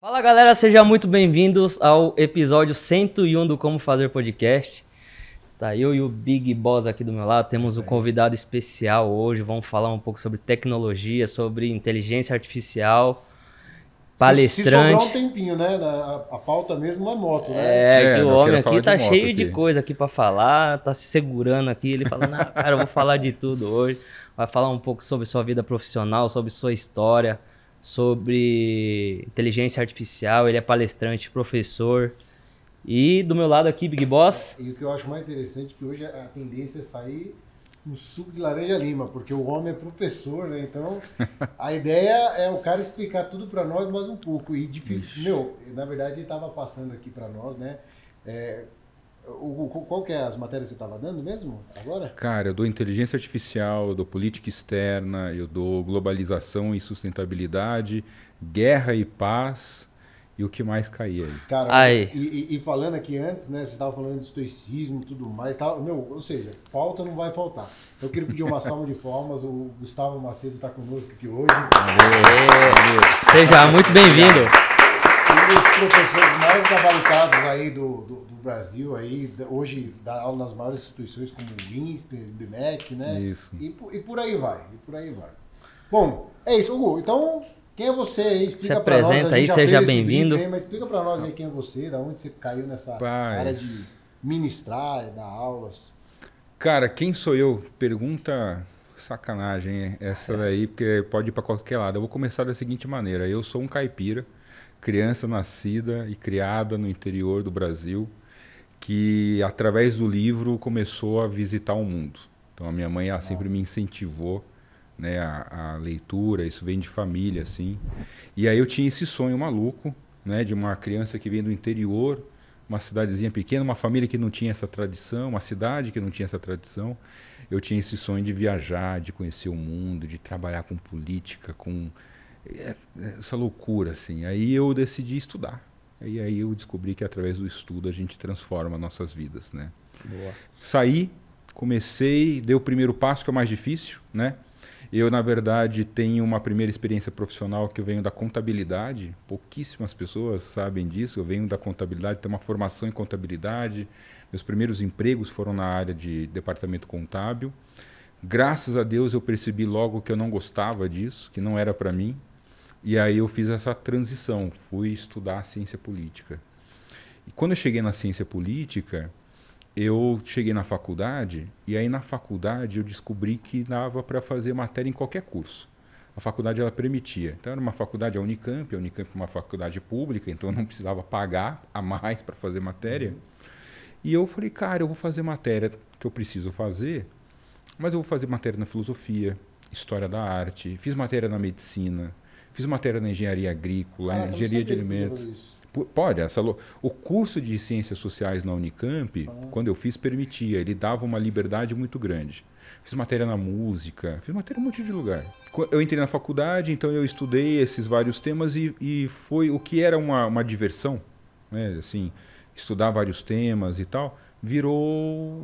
Fala galera, sejam muito bem-vindos ao episódio 101 do Como Fazer Podcast. Tá eu e o Big Boss aqui do meu lado, temos um convidado especial hoje, vamos falar um pouco sobre tecnologia, sobre inteligência artificial, palestrante. Se sobrar um tempinho, né? A pauta mesmo é moto, né? É, que o não, eu homem quero aqui falar tá de moto cheio de aqui. coisa aqui pra falar, tá se segurando aqui, ele falando, ah, cara, eu vou falar de tudo hoje. Vai falar um pouco sobre sua vida profissional, sobre sua história, sobre inteligência artificial, ele é palestrante, professor. E do meu lado aqui, Big Boss. E o que eu acho mais interessante é que hoje a tendência é sair um suco de laranja lima, porque o homem é professor, né? Então a ideia é o cara explicar tudo para nós mais um pouco. E na verdade ele estava passando aqui para nós, né? Qual que é as matérias que você estava dando mesmo agora? Cara, eu dou inteligência artificial, eu dou política externa, eu dou globalização e sustentabilidade, guerra e paz e o que mais cair aí. Cara, Aí. E falando aqui antes, né? Você estava falando de estoicismo e tudo mais. Ou seja, pauta não vai faltar. Eu queria pedir uma salva de palmas. O Gustavo Macedo está conosco aqui hoje. Seja muito bem-vindo. Um dos professores mais gabaritados aí do Brasil, aí, hoje dá aula nas maiores instituições como o INSPER, o IBMEC, né? Isso. E por aí vai, Bom, é isso, Hugo. Então, quem é você aí? Explica Se pra nós. apresenta A gente aí, já seja fez esse bem-vindo. vídeo aí, mas explica pra nós aí quem é você, da onde você caiu nessa área de ministrar, dar aulas. Cara, quem sou eu? Pergunta sacanagem essa daí, porque pode ir para qualquer lado. Eu vou começar da seguinte maneira. Eu sou um caipira, criança nascida e criada no interior do Brasil, que através do livro começou a visitar o mundo. Então a minha mãe ela sempre me incentivou, né, a leitura, isso vem de família assim. E aí eu tinha esse sonho maluco, né, de uma criança que vem do interior, uma cidadezinha pequena, uma família que não tinha essa tradição, uma cidade que não tinha essa tradição. Eu tinha esse sonho de viajar, de conhecer o mundo, de trabalhar com política, com essa loucura assim. Aí eu decidi estudar. E aí eu descobri que através do estudo a gente transforma nossas vidas, né? Boa. Saí, comecei, dei o primeiro passo, que é o mais difícil, né? Eu, na verdade, tenho uma primeira experiência profissional que eu venho da contabilidade. Pouquíssimas pessoas sabem disso. Eu venho da contabilidade, tenho uma formação em contabilidade. Meus primeiros empregos foram na área de departamento contábil. Graças a Deus eu percebi logo que eu não gostava disso, que não era para mim. E aí eu fiz essa transição, fui estudar ciência política. E quando eu cheguei na ciência política, eu cheguei na faculdade, e aí na faculdade eu descobri que dava para fazer matéria em qualquer curso. A faculdade ela permitia. Então era uma faculdade, a Unicamp é uma faculdade pública, então eu não precisava pagar a mais para fazer matéria. E eu falei, cara, eu vou fazer matéria que eu preciso fazer, mas eu vou fazer matéria na filosofia, história da arte, fiz matéria na medicina, fiz matéria na engenharia agrícola, engenharia de alimentos. Pode, o curso de ciências sociais na Unicamp, quando eu fiz, permitia, ele dava uma liberdade muito grande. Fiz matéria na música, fiz matéria em um monte de lugar. Eu entrei na faculdade, então eu estudei esses vários temas e foi o que era uma diversão, né? Assim, estudar vários temas e tal, virou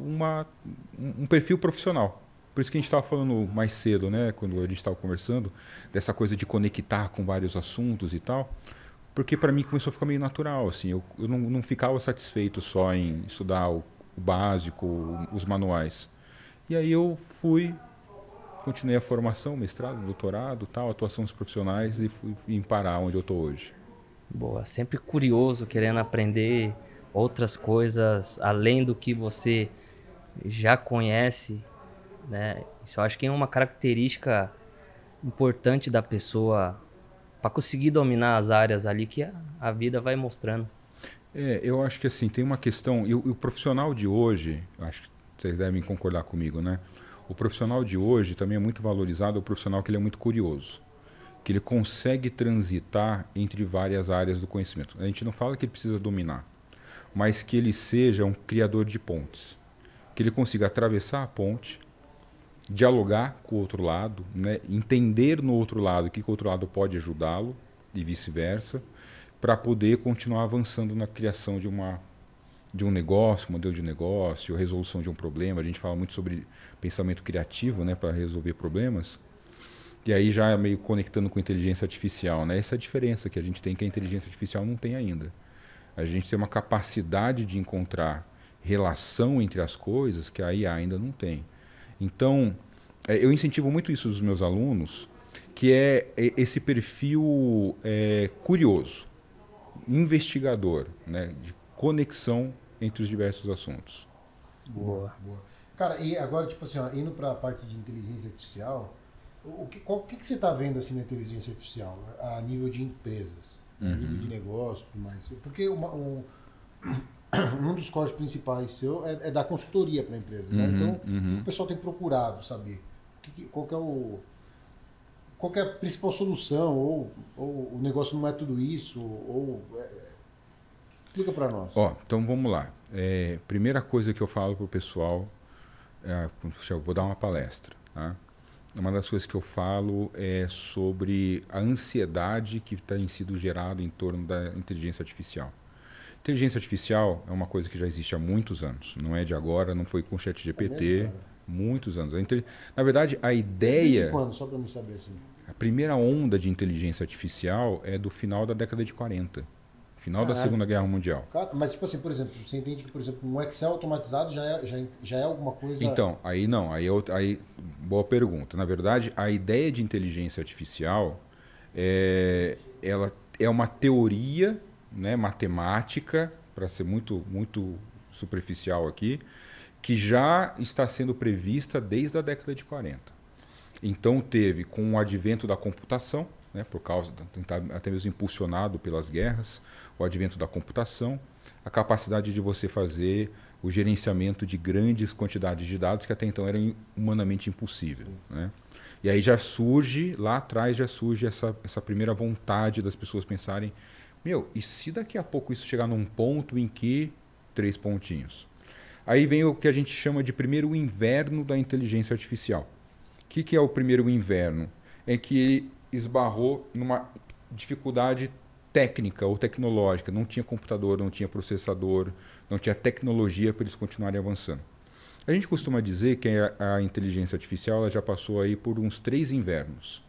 um perfil profissional. Por isso que a gente estava falando mais cedo, né, quando a gente estava conversando, dessa coisa de conectar com vários assuntos e tal. Porque para mim começou a ficar meio natural, assim, eu não ficava satisfeito só em estudar o básico, os manuais. E aí eu continuei a formação, mestrado, doutorado, tal, atuações profissionais e fui parar onde eu estou hoje. Boa, sempre curioso, querendo aprender outras coisas além do que você já conhece, né? Isso eu acho que é uma característica importante da pessoa para conseguir dominar as áreas ali que a vida vai mostrando. Eu acho que assim, tem uma questão, e o profissional de hoje, acho que vocês devem concordar comigo, né? O profissional de hoje também é muito valorizado, o profissional que ele é muito curioso, que ele consegue transitar entre várias áreas do conhecimento. A gente não fala que ele precisa dominar, mas que ele seja um criador de pontes, que ele consiga atravessar a ponte, dialogar com o outro lado, né? Entender no outro lado o que o outro lado pode ajudá-lo e vice-versa, para poder continuar avançando na criação de um negócio, modelo de negócio, resolução de um problema. A gente fala muito sobre pensamento criativo, né, para resolver problemas. E aí já meio conectando com inteligência artificial, né? Essa é a diferença que a gente tem que a inteligência artificial não tem ainda. A gente tem uma capacidade de encontrar relação entre as coisas que a IA ainda não tem. Então, eu incentivo muito isso dos meus alunos, que é esse perfil curioso, investigador, né? De conexão entre os diversos assuntos. Boa. Cara, e agora, tipo assim, ó, indo para a parte de inteligência artificial, o que você está vendo assim na inteligência artificial a nível de empresas, a nível de negócio, tudo mais? Porque um dos cortes principais seu é dar consultoria para empresas, né? Então, o pessoal tem procurado saber qual que é a principal solução, ou o negócio não é tudo isso, explica para nós. Então vamos lá. Primeira coisa que eu falo para o pessoal, eu vou dar uma palestra, tá? Uma das coisas que eu falo é sobre a ansiedade que tem sido gerada em torno da inteligência artificial. Inteligência artificial é uma coisa que já existe há muitos anos, não é de agora, não foi com o ChatGPT, muitos anos. Na verdade, a ideia... Desde quando? Só para eu saber assim. A primeira onda de inteligência artificial é do final da década de 40. Final da Segunda Guerra Mundial. Cara, mas, tipo assim, por exemplo, você entende que, por exemplo, um Excel automatizado já é alguma coisa... Então, aí não. Boa pergunta. Na verdade, a ideia de inteligência artificial ela é uma teoria, né, matemática, para ser muito superficial aqui, que já está sendo prevista desde a década de 40. Então, teve, com o advento da computação, né, por causa, até mesmo impulsionado pelas guerras, o advento da computação, a capacidade de você fazer o gerenciamento de grandes quantidades de dados que até então era humanamente impossível, né? E aí lá atrás já surge essa primeira vontade das pessoas pensarem, e se daqui a pouco isso chegar num ponto em que... 3 pontinhos. Aí vem o que a gente chama de primeiro inverno da inteligência artificial. O que é o primeiro inverno? É que ele esbarrou numa dificuldade técnica ou tecnológica. Não tinha computador, não tinha processador, não tinha tecnologia para eles continuarem avançando. A gente costuma dizer que a inteligência artificial ela já passou aí por uns 3 invernos.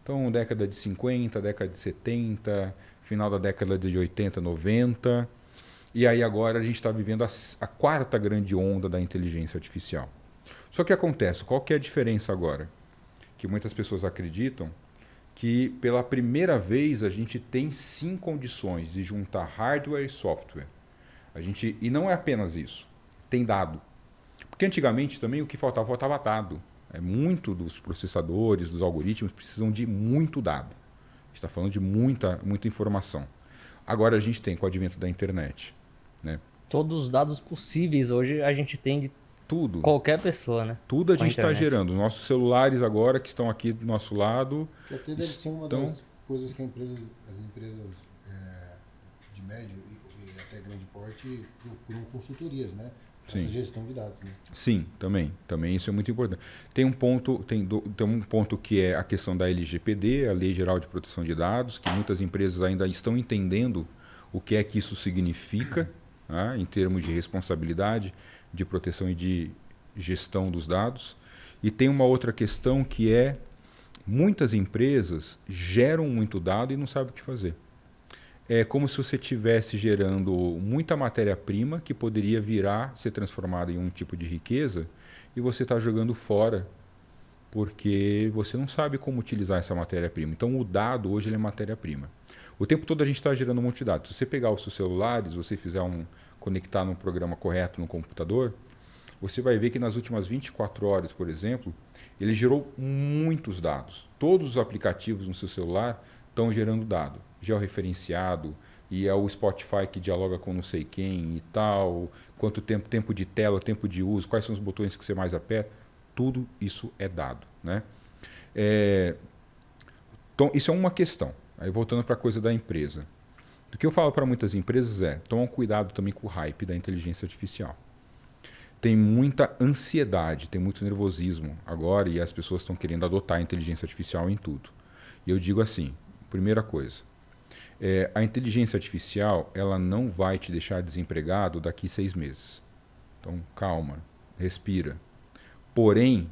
Então, década de 50, década de 70, final da década de 80, 90. E aí agora a gente está vivendo a 4ª grande onda da inteligência artificial. Só que acontece, qual que é a diferença agora? Que muitas pessoas acreditam que pela primeira vez a gente tem sim condições de juntar hardware e software. E não é apenas isso, tem dado. Porque antigamente também o que faltava dado. Muito dos processadores, dos algoritmos precisam de muito dado. A gente está falando de muita informação. Agora a gente tem com o advento da internet, né? Todos os dados possíveis hoje a gente tem de tudo. Qualquer pessoa, né? Tudo a gente está gerando. Nossos celulares agora que estão aqui do nosso lado. Que até deve ser uma das coisas que as empresas de médio e até grande porte procuram consultorias, né? Essa gestão de dados, né? Sim, também isso é muito importante. Tem um ponto que é a questão da LGPD, a Lei Geral de Proteção de Dados, que muitas empresas ainda estão entendendo o que é que isso significa, né, em termos de responsabilidade, de proteção e de gestão dos dados. E tem uma outra questão que é muitas empresas geram muito dado e não sabem o que fazer. É como se você estivesse gerando muita matéria-prima que poderia ser transformada em um tipo de riqueza e você está jogando fora porque você não sabe como utilizar essa matéria-prima. Então o dado hoje ele é matéria-prima. O tempo todo a gente está gerando um monte de dados. Se você pegar os seus celulares, você conectar num programa correto no computador, você vai ver que nas últimas 24 horas, por exemplo, ele gerou muitos dados. Todos os aplicativos no seu celular estão gerando dado, georreferenciado, e é o Spotify que dialoga com não sei quem e tal, quanto tempo de tela, tempo de uso, quais são os botões que você mais aperta, tudo isso é dado, né? Então, isso é uma questão. Aí voltando para a coisa da empresa. O que eu falo para muitas empresas tomam cuidado também com o hype da inteligência artificial. Tem muita ansiedade, tem muito nervosismo agora e as pessoas estão querendo adotar a inteligência artificial em tudo. E eu digo assim, primeira coisa, a inteligência artificial ela não vai te deixar desempregado daqui 6 meses. Então, calma, respira. Porém,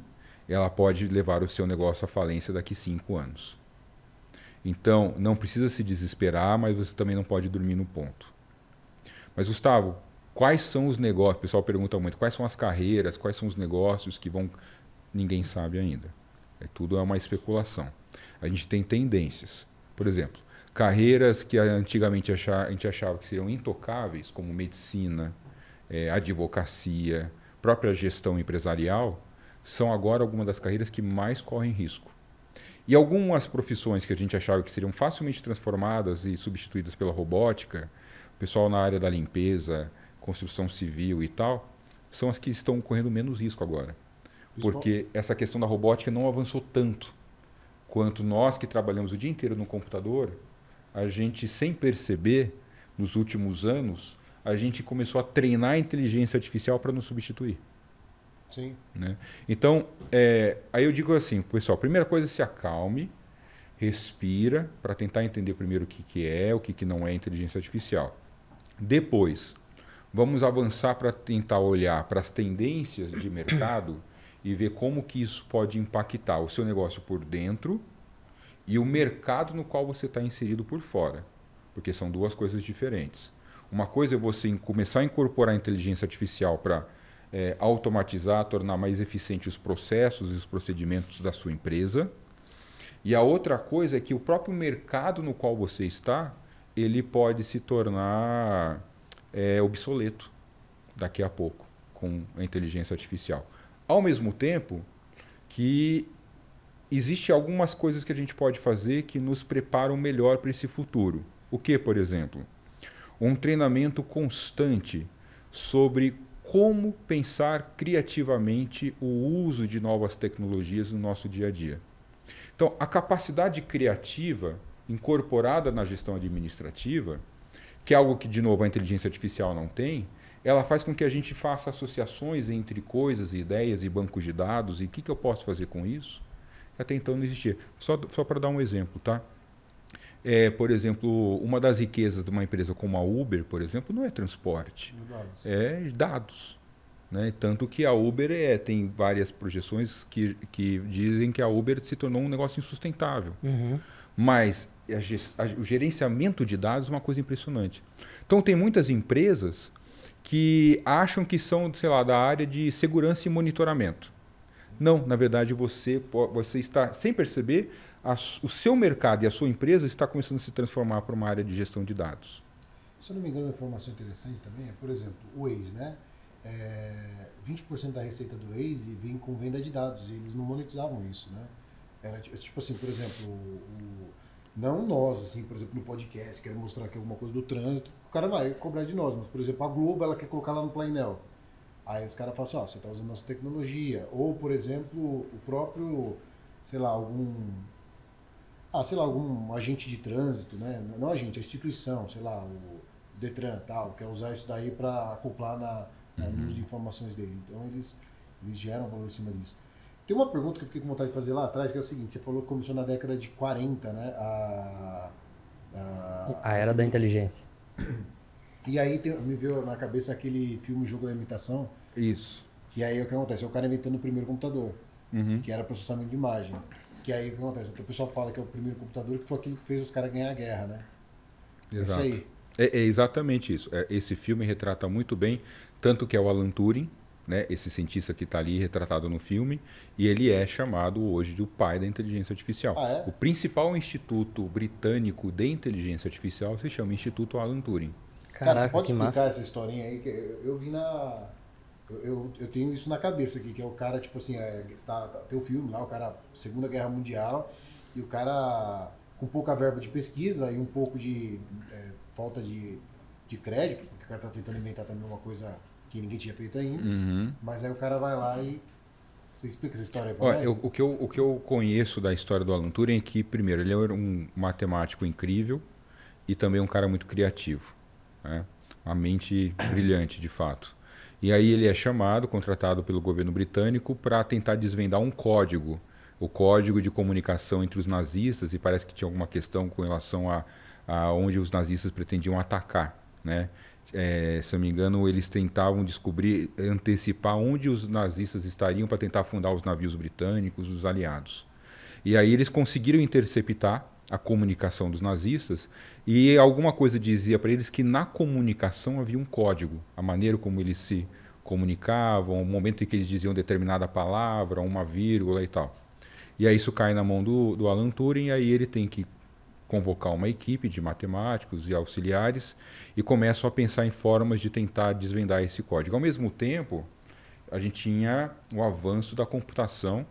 ela pode levar o seu negócio à falência daqui 5 anos. Então, não precisa se desesperar, mas você também não pode dormir no ponto. Mas, Gustavo, quais são os negócios? O pessoal pergunta muito, quais são as carreiras, quais são os negócios que vão... Ninguém sabe ainda. Tudo é uma especulação. A gente tem tendências. Por exemplo, carreiras que antigamente a gente achava que seriam intocáveis, como medicina, advocacia, própria gestão empresarial, são agora algumas das carreiras que mais correm risco. E algumas profissões que a gente achava que seriam facilmente transformadas e substituídas pela robótica, o pessoal na área da limpeza, construção civil e tal, são as que estão correndo menos risco agora. Porque essa questão da robótica não avançou tanto quanto nós que trabalhamos o dia inteiro no computador, a gente, sem perceber, nos últimos anos, a gente começou a treinar a inteligência artificial para nos substituir. Sim. Né? Então, aí eu digo assim, pessoal, primeira coisa, se acalme, respira, para tentar entender primeiro o que é, o que não é inteligência artificial. Depois, vamos avançar para tentar olhar para as tendências de mercado e ver como que isso pode impactar o seu negócio por dentro e o mercado no qual você está inserido por fora, porque são duas coisas diferentes. Uma coisa é você começar a incorporar a inteligência artificial para automatizar, tornar mais eficiente os processos e os procedimentos da sua empresa. E a outra coisa é que o próprio mercado no qual você está, ele pode se tornar obsoleto daqui a pouco com a inteligência artificial. Ao mesmo tempo que existem algumas coisas que a gente pode fazer que nos preparam melhor para esse futuro. O que, por exemplo? Um treinamento constante sobre como pensar criativamente o uso de novas tecnologias no nosso dia a dia. Então, a capacidade criativa incorporada na gestão administrativa, que é algo que, de novo, a inteligência artificial não tem, ela faz com que a gente faça associações entre coisas, ideias e bancos de dados e o que eu posso fazer com isso, que até então não existia. Só para dar um exemplo, tá? Por exemplo, uma das riquezas de uma empresa como a Uber, por exemplo, não é transporte, é dados. Né? Tanto que a Uber tem várias projeções que dizem que a Uber se tornou um negócio insustentável. Uhum. Mas o gerenciamento de dados é uma coisa impressionante. Então, tem muitas empresas que acham que são, sei lá, da área de segurança e monitoramento. Não, na verdade, você está, sem perceber, o seu mercado e a sua empresa está começando a se transformar para uma área de gestão de dados. Se eu não me engano, uma informação interessante também é, por exemplo, o Waze, né? 20% da receita do Waze vem com venda de dados e eles não monetizavam isso, né? Era tipo assim, por exemplo, não nós, assim, por exemplo, no podcast, quero mostrar aqui alguma coisa do trânsito, o cara vai cobrar de nós, mas, por exemplo, a Globo, ela quer colocar lá no painel. Aí os caras falam assim, você está usando nossa tecnologia. Ou, por exemplo, o próprio, sei lá, algum agente de trânsito, né? Não agente, a instituição, sei lá, o Detran, tal, quer usar isso daí para acoplar no uso de informações dele. Então, eles geram valor em cima disso. Tem uma pergunta que eu fiquei com vontade de fazer lá atrás, que é o seguinte, você falou que começou na década de 40, né? A era da inteligência. E aí me veio na cabeça aquele filme Jogo da Imitação. Isso. Que aí o que acontece? É o cara inventando o primeiro computador, que era processamento de imagem. Que aí o que acontece? O pessoal fala que é o primeiro computador que foi aquilo que fez os caras ganhar a guerra, né? Exato. É isso aí. É exatamente isso. Esse filme retrata muito bem, tanto que é o Alan Turing, né, esse cientista que está ali retratado no filme, e ele é chamado hoje de o pai da inteligência artificial. Ah, é? O principal instituto britânico de inteligência artificial se chama Instituto Alan Turing. Cara, você pode que explicar massa. essa historinha aí? Que eu vi na... Eu tenho isso na cabeça aqui, que é o cara, tipo assim, tem o filme lá, o cara, Segunda Guerra Mundial, e o cara com pouca verba de pesquisa e um pouco de falta de crédito, porque o cara tá tentando inventar também uma coisa que ninguém tinha feito ainda, mas aí o cara vai lá e... Você explica essa história aí pra nós? O que eu conheço da história do Alan Turing é que, primeiro, ele era um matemático incrível e também um cara muito criativo, né? Uma mente brilhante, de fato. E aí ele é contratado pelo governo britânico para tentar desvendar um código, o código de comunicação entre os nazistas, e parece que tinha alguma questão com relação a onde os nazistas pretendiam atacar. né? Se eu não me engano, eles tentavam antecipar onde os nazistas estariam para tentar afundar os navios britânicos, os aliados. E aí eles conseguiram interceptar a comunicação dos nazistas e alguma coisa dizia para eles que na comunicação havia um código, a maneira como eles se comunicavam, o momento em que eles diziam determinada palavra, uma vírgula e tal. E aí isso cai na mão do Alan Turing e aí ele tem que convocar uma equipe de matemáticos e auxiliares e começam a pensar em formas de tentar desvendar esse código. Ao mesmo tempo, a gente tinha o avanço da computação,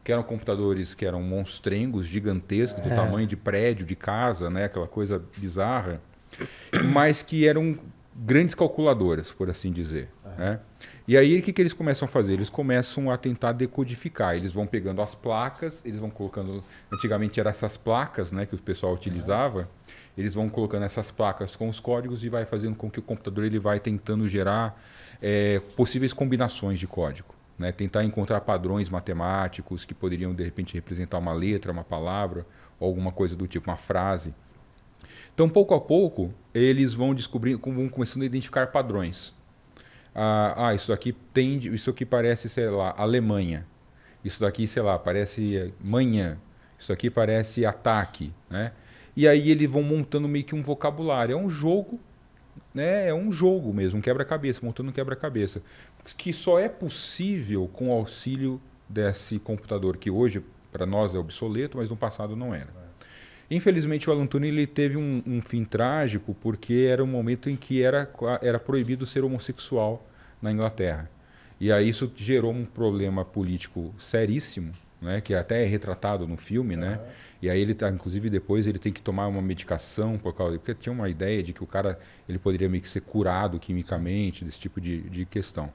que eram computadores que eram monstrengos, gigantescos, do tamanho de prédio, de casa, né? Aquela coisa bizarra, mas que eram grandes calculadoras, por assim dizer. Né? E aí o que eles começam a fazer? Eles começam a tentar decodificar. Eles vão pegando as placas, eles vão colocando... Antigamente eram essas placas, né, que o pessoal utilizava. Eles vão colocando essas placas com os códigos e vai fazendo com que o computador ele vai tentando gerar possíveis combinações de código. Né? Tentar encontrar padrões matemáticos que poderiam, de repente, representar uma letra, uma palavra, ou alguma coisa do tipo, uma frase. Então, pouco a pouco, eles vão descobrindo, vão começando a identificar padrões. Isso aqui parece, sei lá, Alemanha. Isso daqui, sei lá, parece manhã. Isso aqui parece ataque. Né? E aí eles vão montando meio que um vocabulário. É um jogo, né? É um jogo mesmo, um quebra-cabeça, montando um quebra-cabeça. Que só é possível com o auxílio desse computador, que hoje, para nós, é obsoleto, mas no passado não era. Infelizmente, o Alan Turing ele teve um fim trágico, porque era um momento em que era proibido ser homossexual na Inglaterra. E aí isso gerou um problema político seríssimo, né, que até é retratado no filme, né? E aí ele inclusive depois ele tem que tomar uma medicação porque tinha uma ideia de que o cara ele poderia meio que ser curado quimicamente, desse tipo de questão.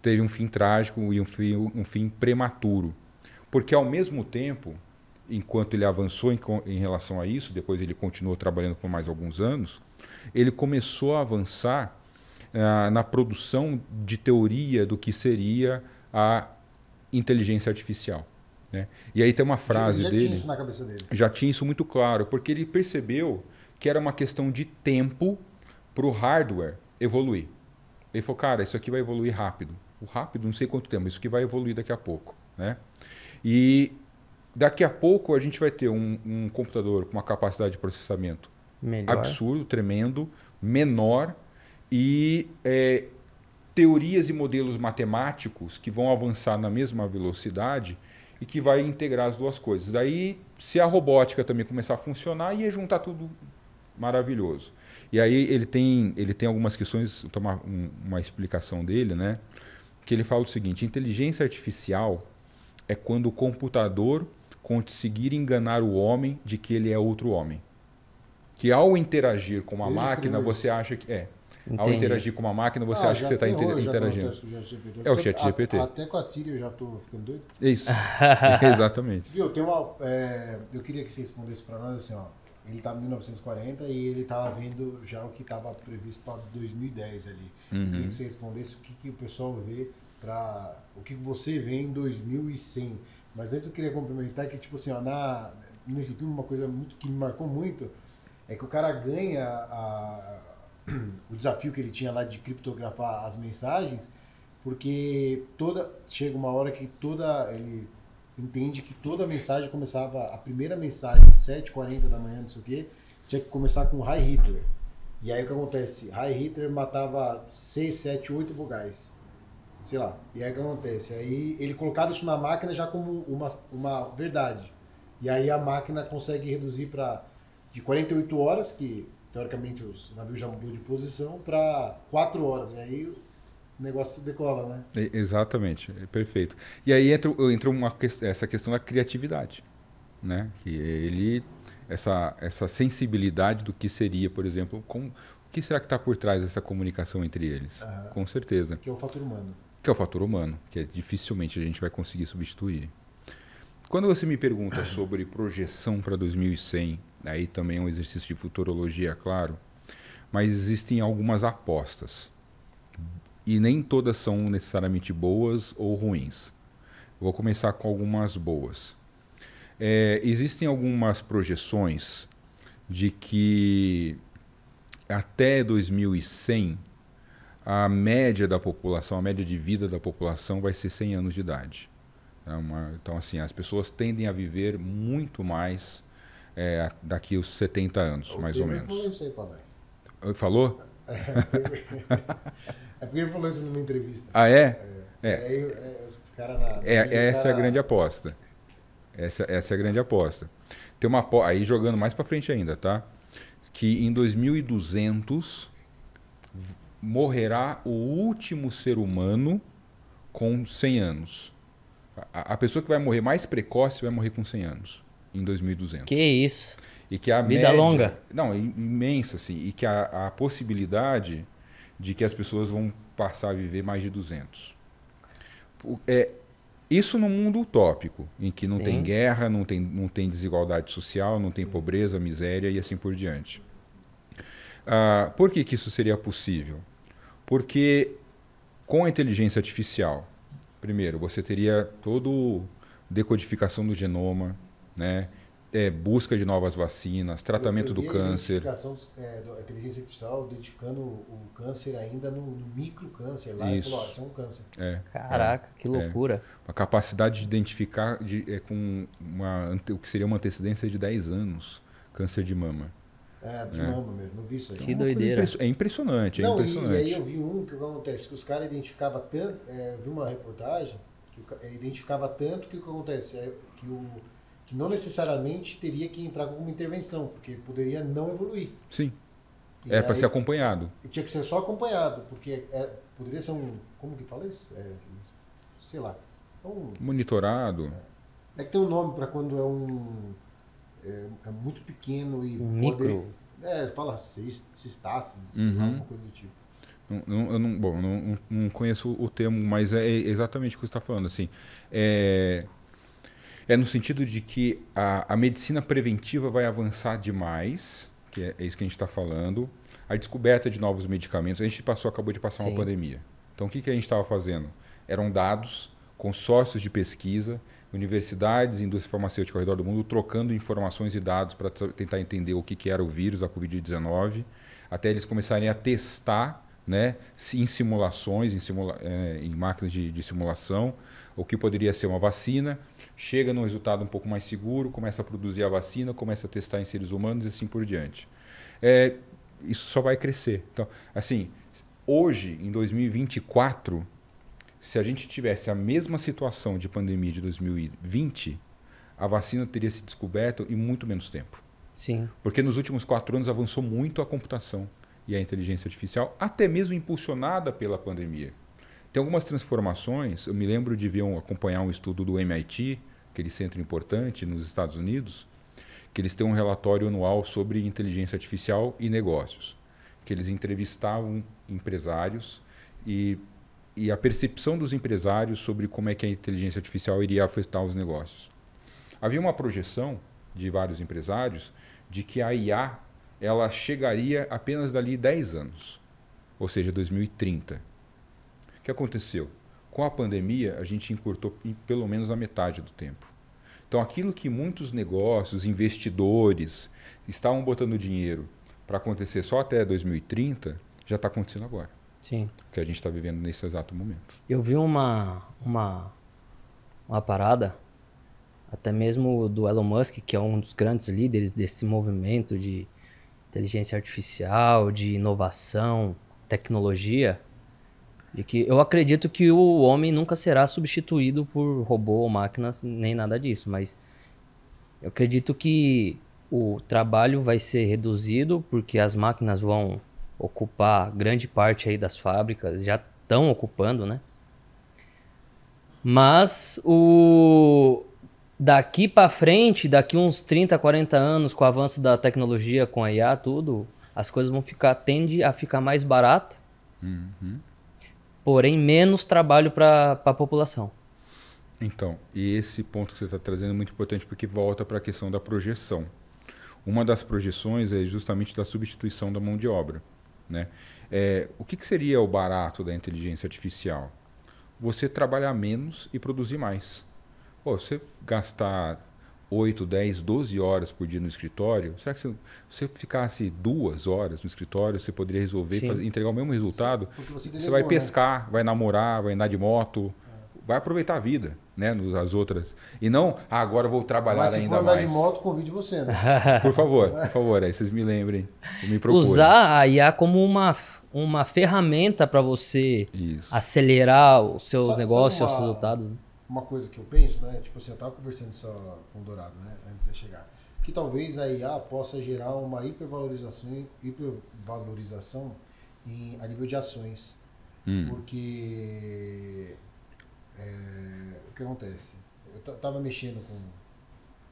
Teve um fim trágico e um fim prematuro, porque ao mesmo tempo, enquanto ele avançou em relação a isso, depois ele continuou trabalhando por mais alguns anos, ele começou a avançar na produção de teoria do que seria a inteligência artificial. Né? E aí tem uma frase dele... Já tinha isso na cabeça dele. Já tinha isso muito claro, porque ele percebeu que era uma questão de tempo para o hardware evoluir. Ele falou, cara, isso aqui vai evoluir rápido. O rápido, não sei quanto tempo, mas isso aqui vai evoluir daqui a pouco. Né? E daqui a pouco a gente vai ter um computador com uma capacidade de processamento absurdo, tremendo, menor e teorias e modelos matemáticos que vão avançar na mesma velocidade e que vai integrar as duas coisas. Daí, se a robótica também começar a funcionar, ia juntar tudo maravilhoso. E aí ele tem algumas questões, vou tomar uma explicação dele, né? Que ele fala o seguinte: inteligência artificial é quando o computador conseguir enganar o homem de que ele é outro homem. Que ao interagir com uma máquina, você acha que é. Entendi. Ao interagir com uma máquina, você acha que você está interagindo. É o ChatGPT. Até com a Siri eu já estou ficando doido. Isso. Exatamente. Viu, eu queria que você respondesse para nós assim, ó. Ele estava em 1940 e ele estava vendo já o que estava previsto para 2010 ali. Eu queria que você respondesse o que o pessoal vê o que você vê em 2100. Mas antes eu queria complementar que, tipo assim, ó, nesse filme uma coisa que me marcou muito é que o cara ganha o desafio que ele tinha lá de criptografar as mensagens, porque chega uma hora que ele entende que toda mensagem começava, a primeira mensagem, 7h40 da manhã, não sei o quê, tinha que começar com Heil Hitler. E aí o que acontece? Heil Hitler matava 6, 7, 8 vogais. Sei lá. E aí o que acontece? Aí ele colocava isso na máquina já como uma verdade. E aí a máquina consegue reduzir de 48 horas, que teoricamente os navios já mudou de posição, para 4 horas. E aí o negócio se decola, né? Exatamente, perfeito. E aí entra essa questão da criatividade, né? Que essa sensibilidade do que seria, por exemplo, o que será que está por trás dessa comunicação entre eles? Com certeza. Que é o fator humano. Que é o fator humano, que dificilmente a gente vai conseguir substituir. Quando você me pergunta sobre projeção para 2100, aí também é um exercício de futurologia, claro, mas existem algumas apostas. E nem todas são necessariamente boas ou ruins. Vou começar com algumas boas. Existem algumas projeções de que até 2100, a média da população, a média de vida da população vai ser 100 anos de idade. Então, assim, as pessoas tendem a viver muito mais daqui aos 70 anos, mais ou menos. Falou isso aí pra nós. Falou? É porque ele falou isso numa entrevista. Ah, é? Os cara na, Essa é a grande aposta. Essa é a grande aposta. Tem uma aí jogando mais para frente ainda, tá? Que em 2200 morrerá o último ser humano com 100 anos. A pessoa que vai morrer mais precoce vai morrer com 100 anos, em 2200. Que isso? E que a Vida média, longa. Não, imensa, assim. E que a possibilidade de que as pessoas vão passar a viver mais de 200. Isso no mundo utópico, em que não tem guerra, não tem desigualdade social, não tem pobreza, miséria e assim por diante. Por que isso seria possível? Porque com a inteligência artificial, primeiro, você teria toda decodificação do genoma, né? Busca de novas vacinas, tratamento do câncer. A inteligência artificial identificando o câncer ainda no microcâncer. Lá isso. Falou, isso é um câncer. Caraca, que loucura. A capacidade de identificar com o que seria uma antecedência de 10 anos, câncer de mama. De mama mesmo, eu vi isso aí. Que doideira. É impressionante, Não, impressionante. E aí eu vi o que acontece, que os caras identificavam tanto, eu vi uma reportagem, que identificava tanto que o que acontece é que não necessariamente teria que entrar com alguma intervenção, porque poderia não evoluir. Sim. E para ser acompanhado. Tinha que ser só acompanhado, porque poderia ser como que fala isso? Sei lá. Monitorado. É que tem um nome para quando é muito pequeno e... micro. Fala cistases, alguma coisa do tipo. Eu não conheço o termo, mas é exatamente o que você está falando. Assim, no sentido de que a medicina preventiva vai avançar demais, que é isso que a gente está falando, a descoberta de novos medicamentos. A gente acabou de passar uma pandemia. Então, o que a gente estava fazendo? Eram dados, consórcios de pesquisa, universidades, indústria farmacêutica ao redor do mundo, trocando informações e dados para tentar entender o que era o vírus, a Covid-19, até eles começarem a testar, né, em simulações, em máquinas de simulação, o que poderia ser uma vacina, chega num resultado um pouco mais seguro, começa a produzir a vacina, começa a testar em seres humanos e assim por diante. Isso só vai crescer. Então, assim, hoje, em 2024, se a gente tivesse a mesma situação de pandemia de 2020, a vacina teria se descoberto em muito menos tempo. Sim. Porque nos últimos 4 anos avançou muito a computação e a inteligência artificial, até mesmo impulsionada pela pandemia. Tem algumas transformações, eu me lembro de acompanhar um estudo do MIT, aquele centro importante nos Estados Unidos, que eles têm um relatório anual sobre inteligência artificial e negócios, que eles entrevistavam empresários e a percepção dos empresários sobre como é que a inteligência artificial iria afetar os negócios. Havia uma projeção de vários empresários de que a IA ela chegaria apenas dali 10 anos, ou seja, 2030. O que aconteceu? Com a pandemia, a gente encurtou pelo menos a metade do tempo. Então, aquilo que muitos negócios, investidores estavam botando dinheiro para acontecer só até 2030, já está acontecendo agora. Sim. O que a gente está vivendo nesse exato momento. Eu vi uma parada, até mesmo do Elon Musk, que é um dos grandes líderes desse movimento de inteligência artificial, de inovação, tecnologia, de que eu acredito que o homem nunca será substituído por robô ou máquinas, nem nada disso, mas eu acredito que o trabalho vai ser reduzido porque as máquinas vão ocupar grande parte aí das fábricas, já estão ocupando, né? Mas daqui para frente, daqui uns 30, 40 anos, com o avanço da tecnologia, com a IA, tudo, as coisas tende a ficar mais barato, porém menos trabalho para a população. Então, e esse ponto que você está trazendo é muito importante porque volta para a questão da projeção. Uma das projeções é justamente da substituição da mão de obra, né? O que seria o barato da inteligência artificial? Você trabalhar menos e produzir mais. Você gastar 8, 10, 12 horas por dia no escritório, será que se você ficasse 2 horas no escritório, você poderia resolver, entregar o mesmo resultado? Você vai pescar, vai namorar, vai andar de moto, vai aproveitar a vida, né? As outras. E não, agora eu vou trabalhar ainda mais. Mas se for andar de moto, convide você, né? Por favor, aí vocês me lembrem, me procurem. Usar a IA como uma ferramenta para você acelerar o seu negócio, os seus resultados. Uma coisa que eu penso, né? Tipo assim, eu tava conversando só com o Dourado, né? Antes de chegar. Que talvez a IA possa gerar uma hipervalorização a nível de ações. Porque o que acontece? Eu tava mexendo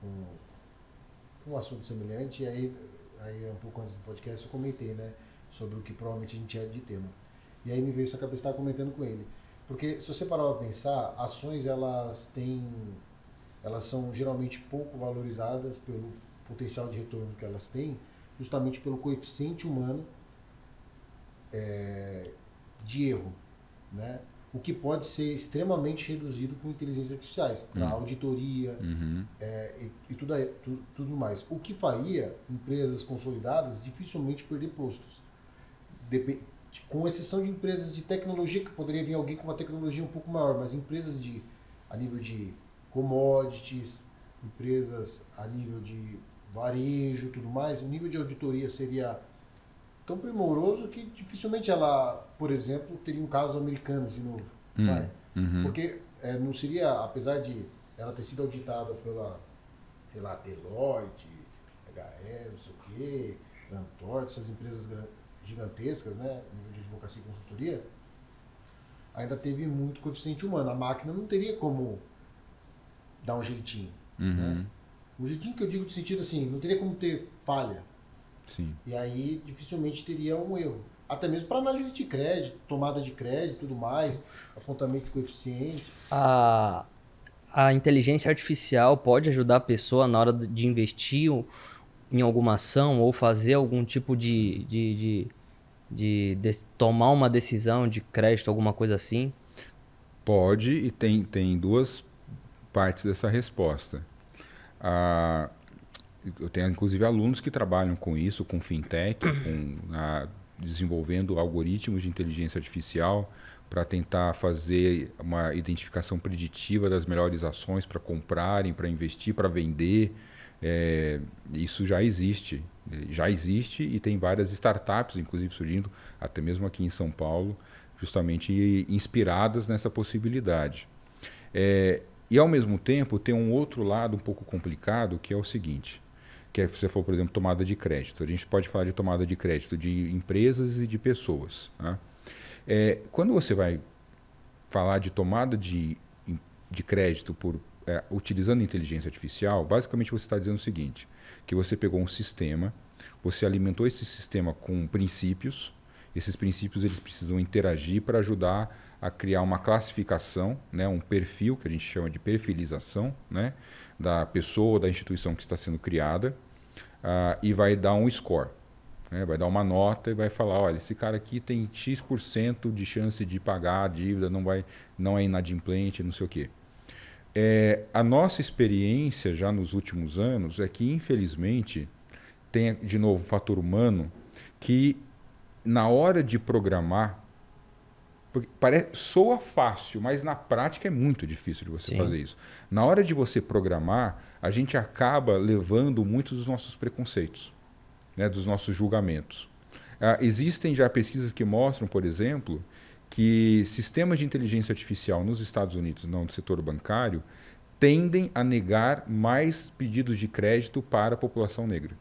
com um assunto semelhante e aí um pouco antes do podcast eu comentei, né? Sobre o que provavelmente a gente é de tema. E aí me veio isso à cabeça, estava comentando com ele. Porque se você parar para pensar, ações elas são geralmente pouco valorizadas pelo potencial de retorno que elas têm, justamente pelo coeficiente humano de erro, né? O que pode ser extremamente reduzido com inteligências artificiais, para auditoria e tudo mais. O que faria empresas consolidadas dificilmente perder postos. Com exceção de empresas de tecnologia, que poderia vir alguém com uma tecnologia um pouco maior, mas empresas a nível de commodities, empresas a nível de varejo e tudo mais, o nível de auditoria seria tão primoroso que dificilmente ela, por exemplo, teria um caso americano de novo. Porque não seria, apesar de ela ter sido auditada pela, sei lá, Deloitte, HE, não sei o quê, Grant essas empresas gigantescas, né, nível de advocacia e consultoria, ainda teve muito coeficiente humano. A máquina não teria como dar um jeitinho. Né? Um jeitinho que eu digo de sentido assim, não teria como ter falha. Sim. E aí dificilmente teria um erro. Até mesmo para análise de crédito, tomada de crédito e tudo mais, apontamento de coeficiente. A inteligência artificial pode ajudar a pessoa na hora de investir em alguma ação ou fazer algum tipo de tomar uma decisão de crédito, alguma coisa assim? Pode, e tem duas partes dessa resposta. Eu tenho inclusive alunos que trabalham com isso, com fintech, desenvolvendo algoritmos de inteligência artificial para tentar fazer uma identificação preditiva das melhores ações para comprarem, para investir, para vender. Isso já existe e tem várias startups, inclusive surgindo, até mesmo aqui em São Paulo, justamente inspiradas nessa possibilidade. E ao mesmo tempo tem um outro lado um pouco complicado, que é o seguinte, que é, se você for, por exemplo, tomada de crédito. A gente pode falar de tomada de crédito de empresas e de pessoas. Né? Quando você vai falar de tomada de crédito utilizando inteligência artificial, basicamente você está dizendo o seguinte, que você pegou um sistema, você alimentou esse sistema com princípios, esses princípios eles precisam interagir para ajudar a criar uma classificação, né, um perfil, que a gente chama de perfilização, né, da pessoa ou da instituição que está sendo criada, e vai dar um score. Vai dar uma nota e vai falar, olha, esse cara aqui tem X% de chance de pagar a dívida, não é inadimplente, não sei o quê. A nossa experiência já nos últimos anos é que, infelizmente, tem, de novo, o fator humano que, na hora de programar, soa fácil, mas na prática é muito difícil de você fazer isso. Na hora de você programar, a gente acaba levando muitos dos nossos preconceitos, né, dos nossos julgamentos. Existem já pesquisas que mostram, por exemplo, que sistemas de inteligência artificial nos Estados Unidos, não do setor bancário, tendem a negar mais pedidos de crédito para a população negra.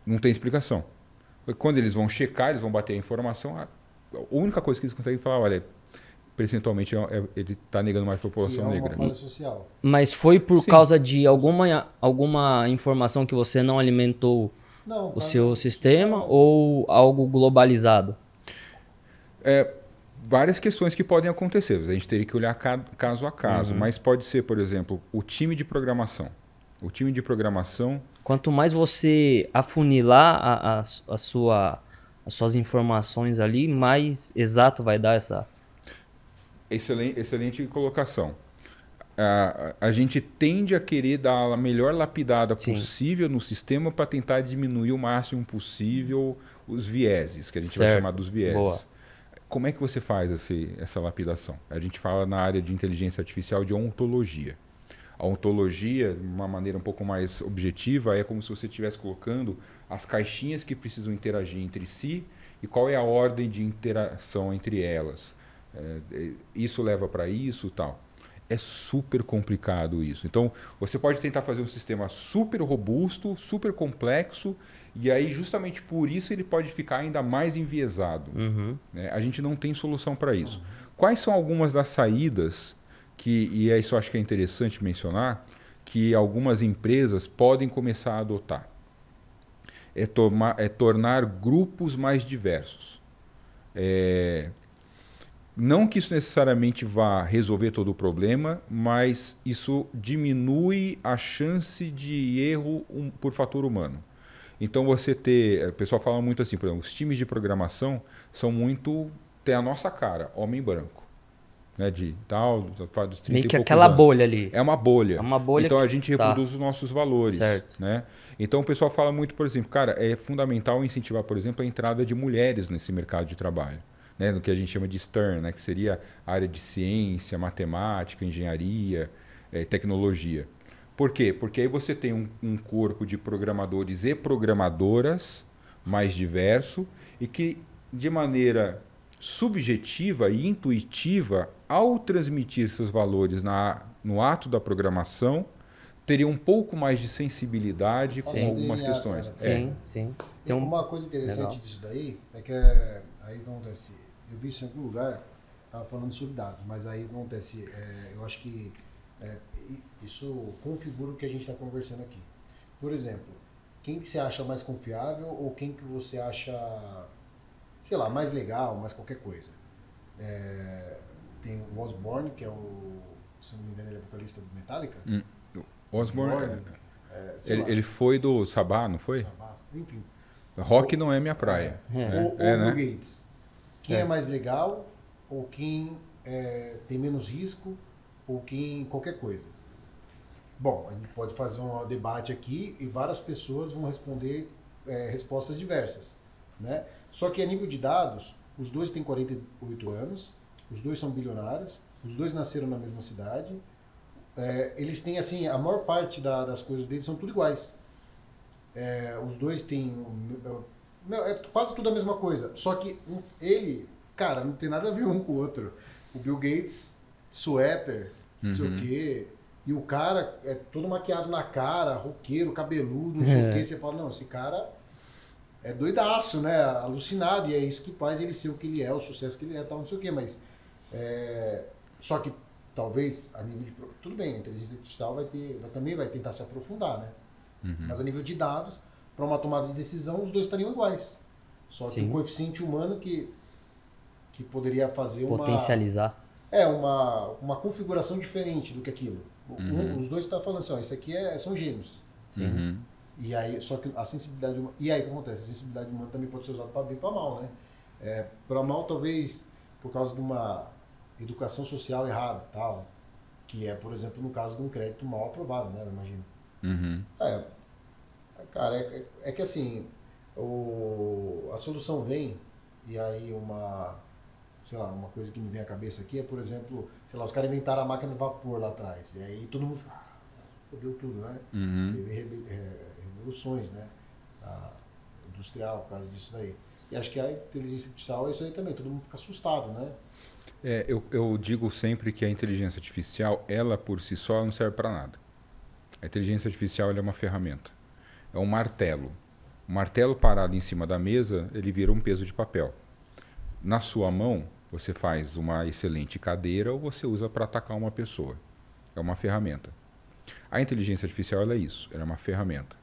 Não tem explicação. Quando eles vão checar, eles vão bater a informação, a única coisa que eles conseguem falar, olha, percentualmente ele está negando mais para a população negra. Falha social. Mas foi por causa de alguma informação que você não alimentou o seu sistema ou algo globalizado? Várias questões que podem acontecer. A gente teria que olhar caso a caso. Mas pode ser, por exemplo, o time de programação. O time de programação... Quanto mais você afunilar as suas informações ali, mais exato vai dar essa... Excelente colocação. a gente tende a querer dar a melhor lapidada Sim. possível no sistema para tentar diminuir o máximo possível os vieses, que a gente vai Certo. chamar dos vieses. Boa. Como é que você faz essa lapidação? A gente fala na área de inteligência artificial de ontologia. A ontologia, de uma maneira um pouco mais objetiva, é como se você estivesse colocando as caixinhas que precisam interagir entre si e qual é a ordem de interação entre elas. Isso leva para isso e tal. É super complicado isso. Então, você pode tentar fazer um sistema super robusto, super complexo, e aí justamente por isso ele pode ficar ainda mais enviesado. Uhum. Né? A gente não tem solução para isso. Quais são algumas das saídas e isso eu acho que é interessante mencionar, que algumas empresas podem começar a adotar? É tornar grupos mais diversos. Não que isso necessariamente vá resolver todo o problema, mas isso diminui a chance de erro por fator humano. Então o pessoal fala muito assim, por exemplo, os times de programação tem a nossa cara, homem branco. Né, dos 30 Meio e que poucos aquela anos. bolha ali. É uma bolha. É uma bolha. Então a gente reproduz os nossos valores. Certo. Né? Então o pessoal fala muito, por exemplo, cara, é fundamental incentivar, por exemplo, a entrada de mulheres nesse mercado de trabalho. Né, no que a gente chama de STEM, né, que seria a área de ciência, matemática, engenharia, tecnologia. Por quê? Porque aí você tem um corpo de programadores e programadoras mais diverso e que, de maneira subjetiva e intuitiva, ao transmitir seus valores no ato da programação, teria um pouco mais de sensibilidade com algumas questões. Cara. Sim, sim. Tem uma coisa interessante Legal. disso daí, é que aí o que acontece, eu vi isso em algum lugar, estava falando sobre dados, mas aí o que acontece, eu acho que isso configura o que a gente está conversando aqui. Por exemplo, quem que você acha mais confiável ou quem que você acha, sei lá, mais legal, mais qualquer coisa? Tem o Osborne, que é se não me engano, ele é vocalista do Metallica. Osborne, ele foi do Sabá, não foi? Sabá, enfim. Rock não é minha praia. Ou né? Bill Gates. Quem é mais legal ou quem tem menos risco ou quem qualquer coisa. Bom, a gente pode fazer um debate aqui e várias pessoas vão responder respostas diversas. Né? Só que a nível de dados, os dois têm 48 anos, os dois são bilionários, os dois nasceram na mesma cidade, eles têm assim, a maior parte das coisas deles são tudo iguais. Os dois têm... é quase tudo a mesma coisa, só que ele, cara, não tem nada a ver um com o outro. O Bill Gates, suéter, não sei o quê, e o cara é todo maquiado na cara, roqueiro, cabeludo, não sei o quê. Você fala, não, esse cara é doidaço, né? Alucinado, e é isso que faz ele ser o que ele é, o sucesso que ele é, tal, não sei o quê, mas só que talvez a nível de... Tudo bem, a inteligência artificial também vai tentar se aprofundar, né? Mas a nível de dados, para uma tomada de decisão, os dois estariam iguais. Só que o coeficiente humano que poderia fazer potencializar. Uma configuração diferente do que aquilo. Os dois estão falando assim, ó, isso aqui são gêmeos. Sim. E aí, só que a sensibilidade humana... E aí o que acontece? A sensibilidade humana também pode ser usada para bem e para mal, né? Para mal, talvez, por causa de uma educação social errada, tal. Que é, por exemplo, no caso de um crédito mal aprovado, né? Eu imagino. Cara, é que assim, a solução vem, e aí uma coisa que me vem à cabeça aqui é, por exemplo, sei lá, os caras inventaram a máquina de vapor lá atrás, e aí todo mundo fodeu tudo, né? Teve revoluções, né? Industrial, por causa disso daí. E acho que a inteligência artificial é isso aí também, todo mundo fica assustado, né? Eu digo sempre que a inteligência artificial, ela por si só não serve para nada. A inteligência artificial ela é uma ferramenta. É um martelo. O martelo parado em cima da mesa, ele vira um peso de papel. Na sua mão, você faz uma excelente cadeira ou você usa para atacar uma pessoa. É uma ferramenta. A inteligência artificial ela é isso, ela é uma ferramenta.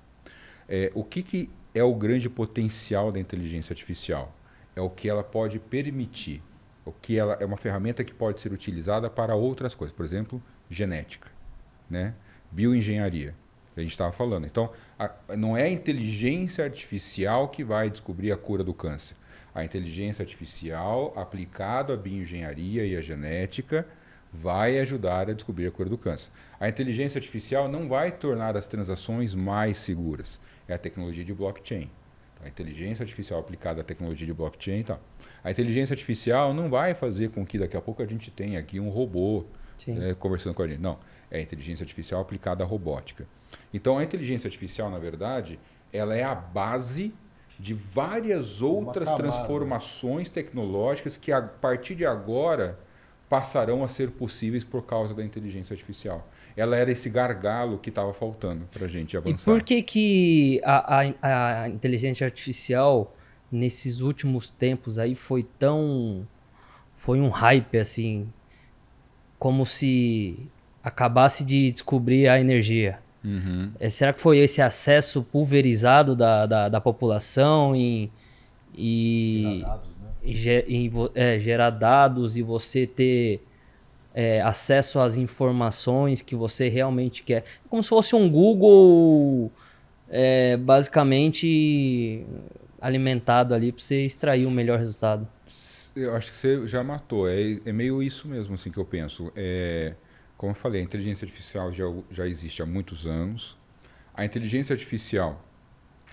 O que é o grande potencial da inteligência artificial? É o que ela pode permitir. O que ela é uma ferramenta que pode ser utilizada para outras coisas. Por exemplo, genética, né? Bioengenharia, que a gente estava falando. Então, não é a inteligência artificial que vai descobrir a cura do câncer. A inteligência artificial aplicada à bioengenharia e à genética vai ajudar a descobrir a cura do câncer. A inteligência artificial não vai tornar as transações mais seguras. É a tecnologia de blockchain. Então, a inteligência artificial aplicada à tecnologia de blockchain. Tá. A inteligência artificial não vai fazer com que daqui a pouco a gente tenha aqui um robô conversando com a gente. Não, é a inteligência artificial aplicada à robótica. Então, a inteligência artificial, na verdade, ela é a base de várias outras transformações tecnológicas que, a partir de agora, passarão a ser possíveis por causa da inteligência artificial. Ela era esse gargalo que estava faltando para a gente avançar. E por que a inteligência artificial, nesses últimos tempos aí, foi um hype, assim, como se acabasse de descobrir a energia? Uhum. Será que foi esse acesso pulverizado da população gerar dados e você ter acesso às informações que você realmente quer? Como se fosse um Google basicamente alimentado ali para você extrair o melhor resultado. Eu acho que você já matou. É meio isso mesmo assim que eu penso. Como eu falei, a inteligência artificial já existe há muitos anos. A inteligência artificial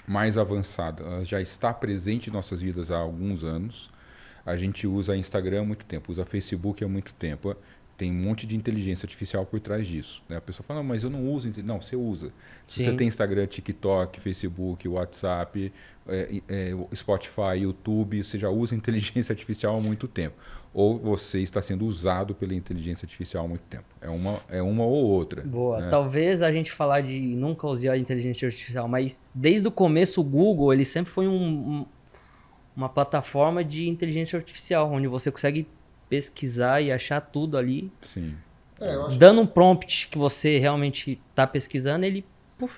mais avançada ela já está presente em nossas vidas há alguns anos. A gente usa Instagram há muito tempo, usa Facebook há muito tempo. Tem um monte de inteligência artificial por trás disso. Né? A pessoa fala, não, mas eu não uso. Não, você usa. Se você tem Instagram, TikTok, Facebook, WhatsApp, Spotify, YouTube, você já usa inteligência artificial há muito tempo. Ou você está sendo usado pela inteligência artificial há muito tempo. É uma ou outra. Boa. Né? Talvez a gente falar de nunca usar a inteligência artificial, mas desde o começo o Google ele sempre foi uma plataforma de inteligência artificial, onde você consegue pesquisar e achar tudo ali. Sim. Dando um prompt que você realmente está pesquisando, ele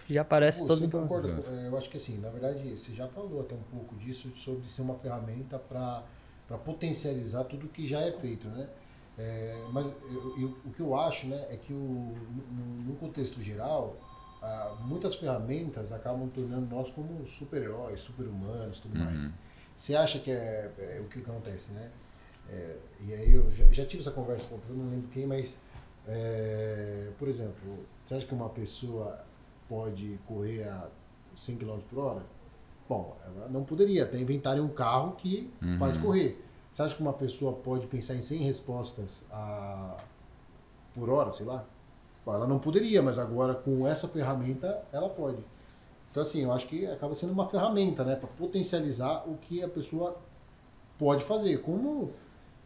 já aparece todas as informações. Eu acho que assim, na verdade, você já falou até um pouco disso, sobre ser uma ferramenta para potencializar tudo que já é feito, né? Mas o que eu acho, né, é que no contexto geral, muitas ferramentas acabam tornando nós como super-heróis, super-humanos, tudo mais. Você acha que é o que acontece, né? E aí eu já tive essa conversa com eu não lembro quem, mas por exemplo, você acha que uma pessoa pode correr a 100 km por hora? Bom, ela não poderia, até inventarem um carro que faz correr. Você acha que uma pessoa pode pensar em 100 respostas por hora, sei lá? Bom, ela não poderia, mas agora com essa ferramenta ela pode. Então assim, eu acho que acaba sendo uma ferramenta, né, para potencializar o que a pessoa pode fazer. Como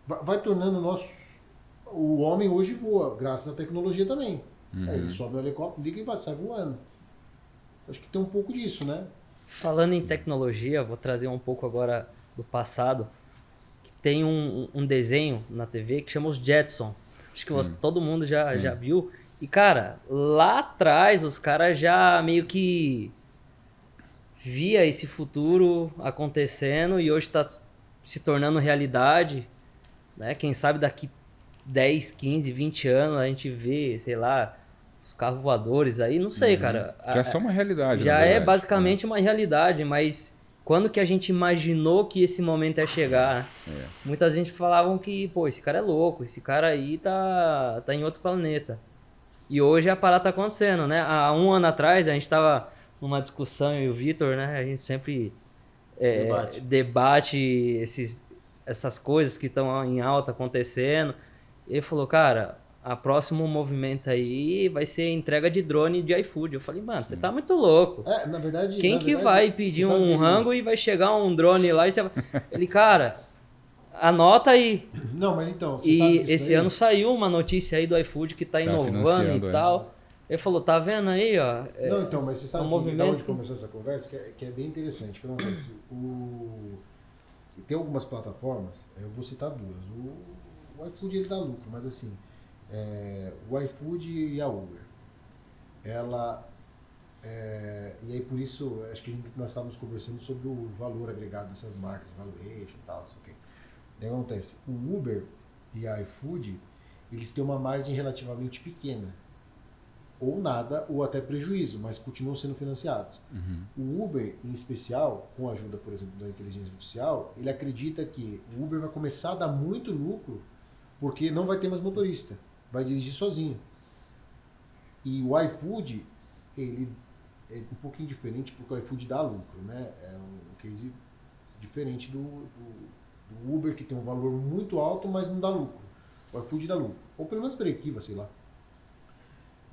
vai tornando o homem hoje voa, graças à tecnologia também. Ele sobe no helicóptero, liga e sai voando. Acho que tem um pouco disso, né? Falando em tecnologia, vou trazer um pouco agora do passado. Que tem um desenho na TV que chama os Jetsons. Acho que todo mundo já viu. E, cara, lá atrás os caras já meio que via esse futuro acontecendo e hoje está se tornando realidade. Né? Quem sabe daqui 10, 15, 20 anos a gente vê, sei lá, os carros voadores aí, não sei, cara. Já são uma realidade, já é basicamente uma realidade, mas quando que a gente imaginou que esse momento ia chegar? Muita gente falavam que, pô, esse cara é louco, esse cara aí tá em outro planeta. E hoje a parada tá acontecendo, né? Há um ano atrás a gente tava numa discussão, eu e o Vitor, né? A gente sempre debate essas coisas que estão em alta acontecendo. Ele falou, cara, a próximo movimento aí vai ser entrega de drone de iFood. Eu falei, mano, você tá muito louco. Na verdade... Quem vai pedir um rango e vai chegar um drone lá e você vai... Ele, cara, anota aí. Não, mas então... E esse ano saiu uma notícia aí do iFood que tá inovando e tal. Ele falou, tá vendo aí, ó? Não, então, mas você sabe de onde começou essa conversa? Que é bem interessante. Que acontece? Tem algumas plataformas, eu vou citar duas. O iFood ele dá lucro, mas assim, o iFood e a Uber, e aí por isso, acho que nós estávamos conversando sobre o valor agregado dessas marcas, valuation e tal, não sei o quê. Daí acontece, o Uber e a iFood, eles têm uma margem relativamente pequena, ou nada, ou até prejuízo, mas continuam sendo financiados. O Uber, em especial, com a ajuda, por exemplo, da inteligência artificial, ele acredita que o Uber vai começar a dar muito lucro porque não vai ter mais motorista. vai dirigir sozinho. E o iFood, ele é um pouquinho diferente porque o iFood dá lucro, né? É um case diferente do Uber, que tem um valor muito alto, mas não dá lucro. O iFood dá lucro. Ou pelo menos break-even, sei lá.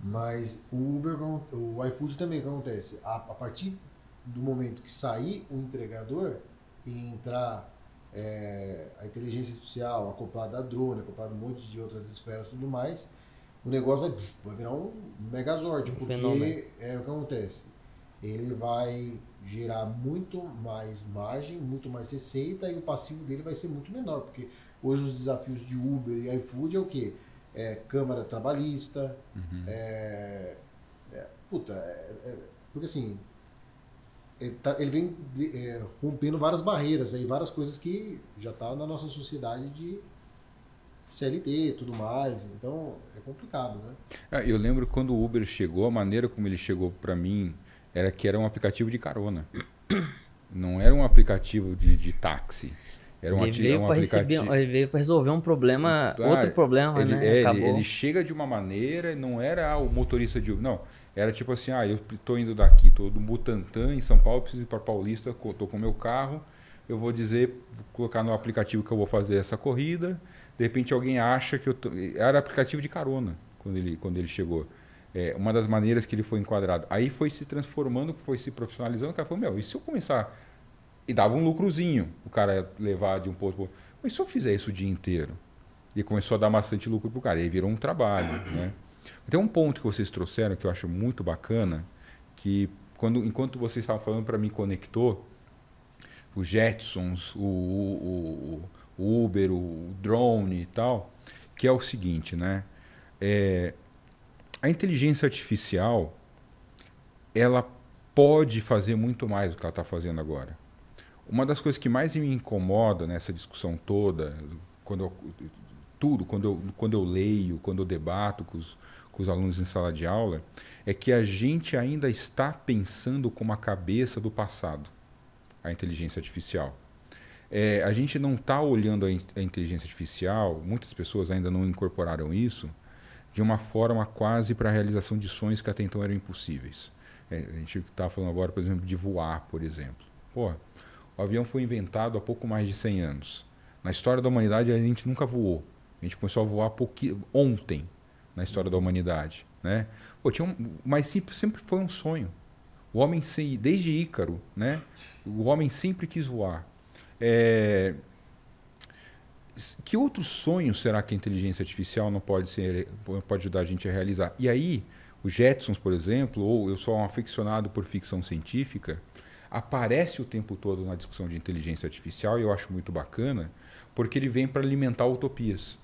Mas o iFood também, o que acontece? A partir do momento que sair o entregador e entrar a inteligência artificial, acoplada a drone, acoplada a um monte de outras esferas e tudo mais, o negócio vai virar um megazord, porque fenômeno. é o que acontece. Ele vai gerar muito mais margem, muito mais receita, e o passivo dele vai ser muito menor, porque hoje os desafios de Uber e iFood é o quê? Câmara trabalhista, porque assim, ele vem rompendo várias barreiras, aí, várias coisas que já tá na nossa sociedade de CLT e tudo mais, então é complicado, né? Eu lembro quando o Uber chegou, a maneira como ele chegou para mim era que era um aplicativo de carona. Não era um aplicativo de táxi. Era um, Ele veio um para aplicativo. ele veio para resolver um problema, outro problema, ele, né? Acabou. ele chega de uma maneira, não era o motorista de Uber, não. Era tipo assim, eu estou indo daqui, estou do Butantã, em São Paulo, preciso ir para Paulista, estou com o meu carro, eu vou vou colocar no aplicativo que eu vou fazer essa corrida, de repente alguém acha que era aplicativo de carona quando ele chegou. Uma das maneiras que ele foi enquadrado. Aí foi se transformando, foi se profissionalizando, o cara falou, e se eu começar... E dava um lucrozinho, o cara levar de um ponto para outro. Mas se eu fizer isso o dia inteiro? E começou a dar bastante lucro para o cara. E aí virou um trabalho, né? Tem um ponto que vocês trouxeram que eu acho muito bacana, que enquanto vocês estavam falando, para mim conectou os Jetsons, o Uber, o drone e tal, que é o seguinte, né? A inteligência artificial, ela pode fazer muito mais do que ela está fazendo agora. Uma das coisas que mais me incomoda nessa discussão toda, quando eu leio, quando eu debato com os alunos em sala de aula, é que a gente ainda está pensando com a cabeça do passado, a inteligência artificial. A gente não está olhando a inteligência artificial, muitas pessoas ainda não incorporaram isso, de uma forma quase para a realização de sonhos que até então eram impossíveis. A gente está falando agora, por exemplo, de voar, por exemplo. O avião foi inventado há pouco mais de 100 anos. Na história da humanidade, a gente nunca voou. A gente começou a voar ontem na história da humanidade, né? Mas sempre foi um sonho. O homem, desde Ícaro, né? O homem sempre quis voar. Que outros sonhos será que a inteligência artificial não pode ajudar a gente a realizar? E aí, os Jetsons, por exemplo, ou eu sou um aficionado por ficção científica, aparece o tempo todo na discussão de inteligência artificial, e eu acho muito bacana, porque ele vem para alimentar utopias.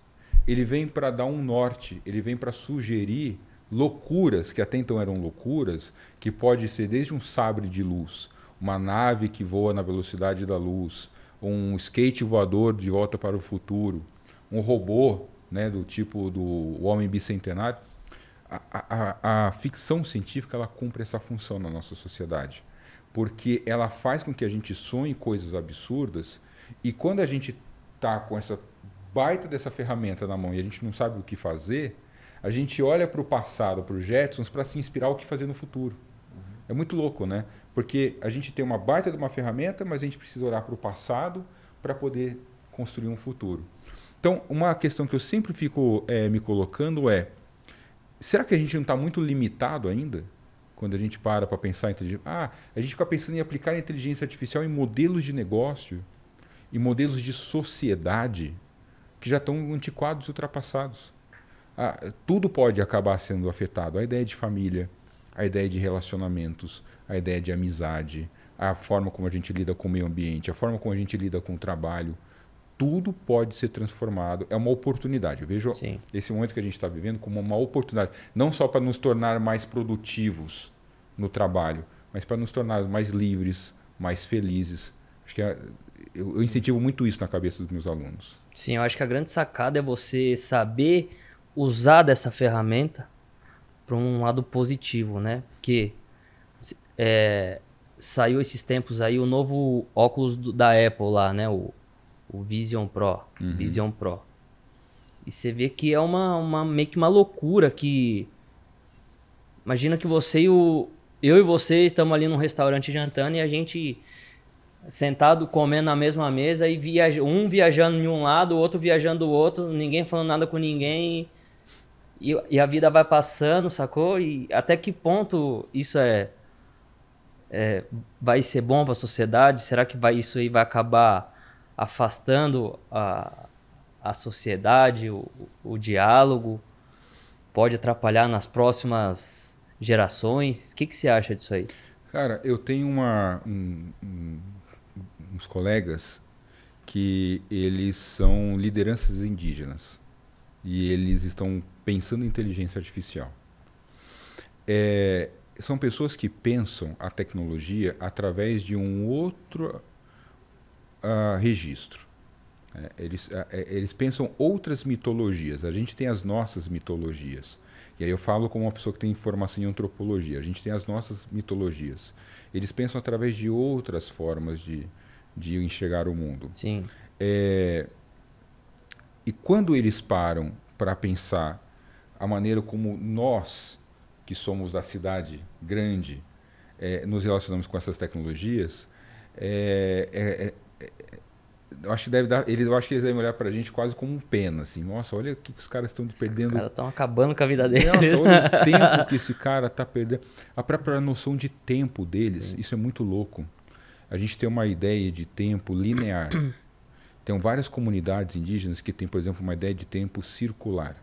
Ele vem para dar um norte, ele vem para sugerir loucuras, que até então eram loucuras, que pode ser desde um sabre de luz, uma nave que voa na velocidade da luz, um skate voador de volta para o futuro, um robô, né, do tipo do Homem Bicentenário. A ficção científica, ela cumpre essa função na nossa sociedade, porque ela faz com que a gente sonhe coisas absurdas, e quando a gente está com essa baita dessa ferramenta na mão e a gente não sabe o que fazer, a gente olha para o passado, para os Jetsons, para se inspirar o que fazer no futuro. É muito louco, né? Porque a gente tem uma baita de uma ferramenta, mas a gente precisa olhar para o passado para poder construir um futuro. Então, uma questão que eu sempre fico me colocando será que a gente não está muito limitado ainda? Quando a gente para pensar em inteligência... a gente fica pensando em aplicar a inteligência artificial em modelos de negócio, em modelos de sociedade, que já estão antiquados e ultrapassados. Tudo pode acabar sendo afetado. A ideia de família, a ideia de relacionamentos, a ideia de amizade, a forma como a gente lida com o meio ambiente, a forma como a gente lida com o trabalho, tudo pode ser transformado. É uma oportunidade. Eu vejo esse momento que a gente está vivendo como uma oportunidade, não só para nos tornar mais produtivos no trabalho, mas para nos tornar mais livres, mais felizes. Acho que eu incentivo muito isso na cabeça dos meus alunos. Sim, eu acho que a grande sacada é você saber usar dessa ferramenta para um lado positivo, né? Porque saiu esses tempos aí o novo óculos da Apple lá, né? O Vision Pro. Vision Pro. E você vê que é meio que uma loucura que... Imagina que eu e você estamos ali num restaurante jantando e a gente sentado comendo na mesma mesa e um viajando de um lado, o outro viajando do outro, ninguém falando nada com ninguém e a vida vai passando, sacou? E até que ponto isso vai ser bom para a sociedade? Será que isso aí vai acabar afastando a sociedade, o diálogo? Pode atrapalhar nas próximas gerações? O que você acha disso aí? Cara, eu tenho uns colegas que eles são lideranças indígenas e eles estão pensando em inteligência artificial. São pessoas que pensam a tecnologia através de um outro registro. Eles pensam outras mitologias. A gente tem as nossas mitologias. E aí eu falo como uma pessoa que tem formação em antropologia. A gente tem as nossas mitologias. Eles pensam através de outras formas de enxergar o mundo. Sim. E quando eles param para pensar a maneira como nós, que somos da cidade grande, nos relacionamos com essas tecnologias, eu acho que eu acho que eles devem olhar para a gente quase como um pena, assim. Nossa, olha o que os caras estão perdendo. Os caras estão acabando com a vida deles. Nossa, olha o tempo que esse cara está perdendo. A própria noção de tempo deles, sim, isso é muito louco. A gente tem uma ideia de tempo linear. Tem várias comunidades indígenas que têm, por exemplo, uma ideia de tempo circular,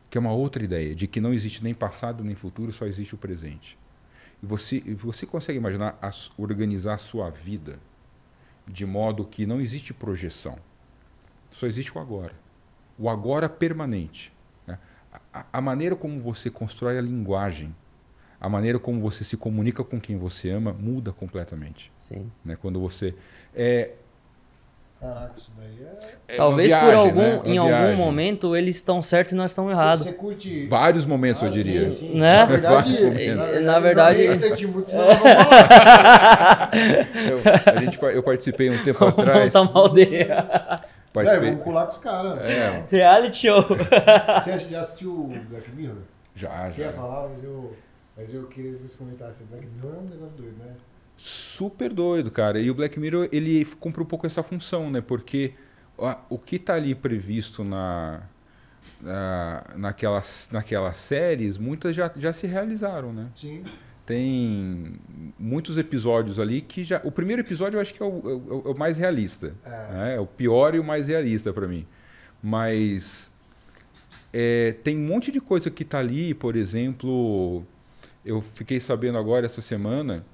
que é uma outra ideia, de que não existe nem passado nem futuro, só existe o presente. E você consegue imaginar organizar a sua vida de modo que não existe projeção, só existe o agora permanente, né? A maneira como você constrói a linguagem, a maneira como você se comunica com quem você ama muda completamente. Sim. Né? Quando você Caraca, isso daí talvez viagem, em algum momento eles estão certos e nós estamos errados. Você curte... Vários momentos, eu diria. Sim, sim. Né? Na verdade, eu participei um tempo atrás. Montar uma aldeia. Vamos colar com os caras. Reality show. Você já assistiu Black Mirror? Já. Você ia falar, mas eu queria que você comentasse. Black Mirror é um negócio doido, né? Super doido, cara. E o Black Mirror, ele cumpre um pouco essa função, né? Porque o que está ali previsto naquelas séries, muitas já se realizaram, né? Sim. Tem muitos episódios ali que já... O primeiro episódio eu acho que é o mais realista. É o pior e o mais realista para mim. Mas tem um monte de coisa que está ali, por exemplo... Eu fiquei sabendo agora, essa semana,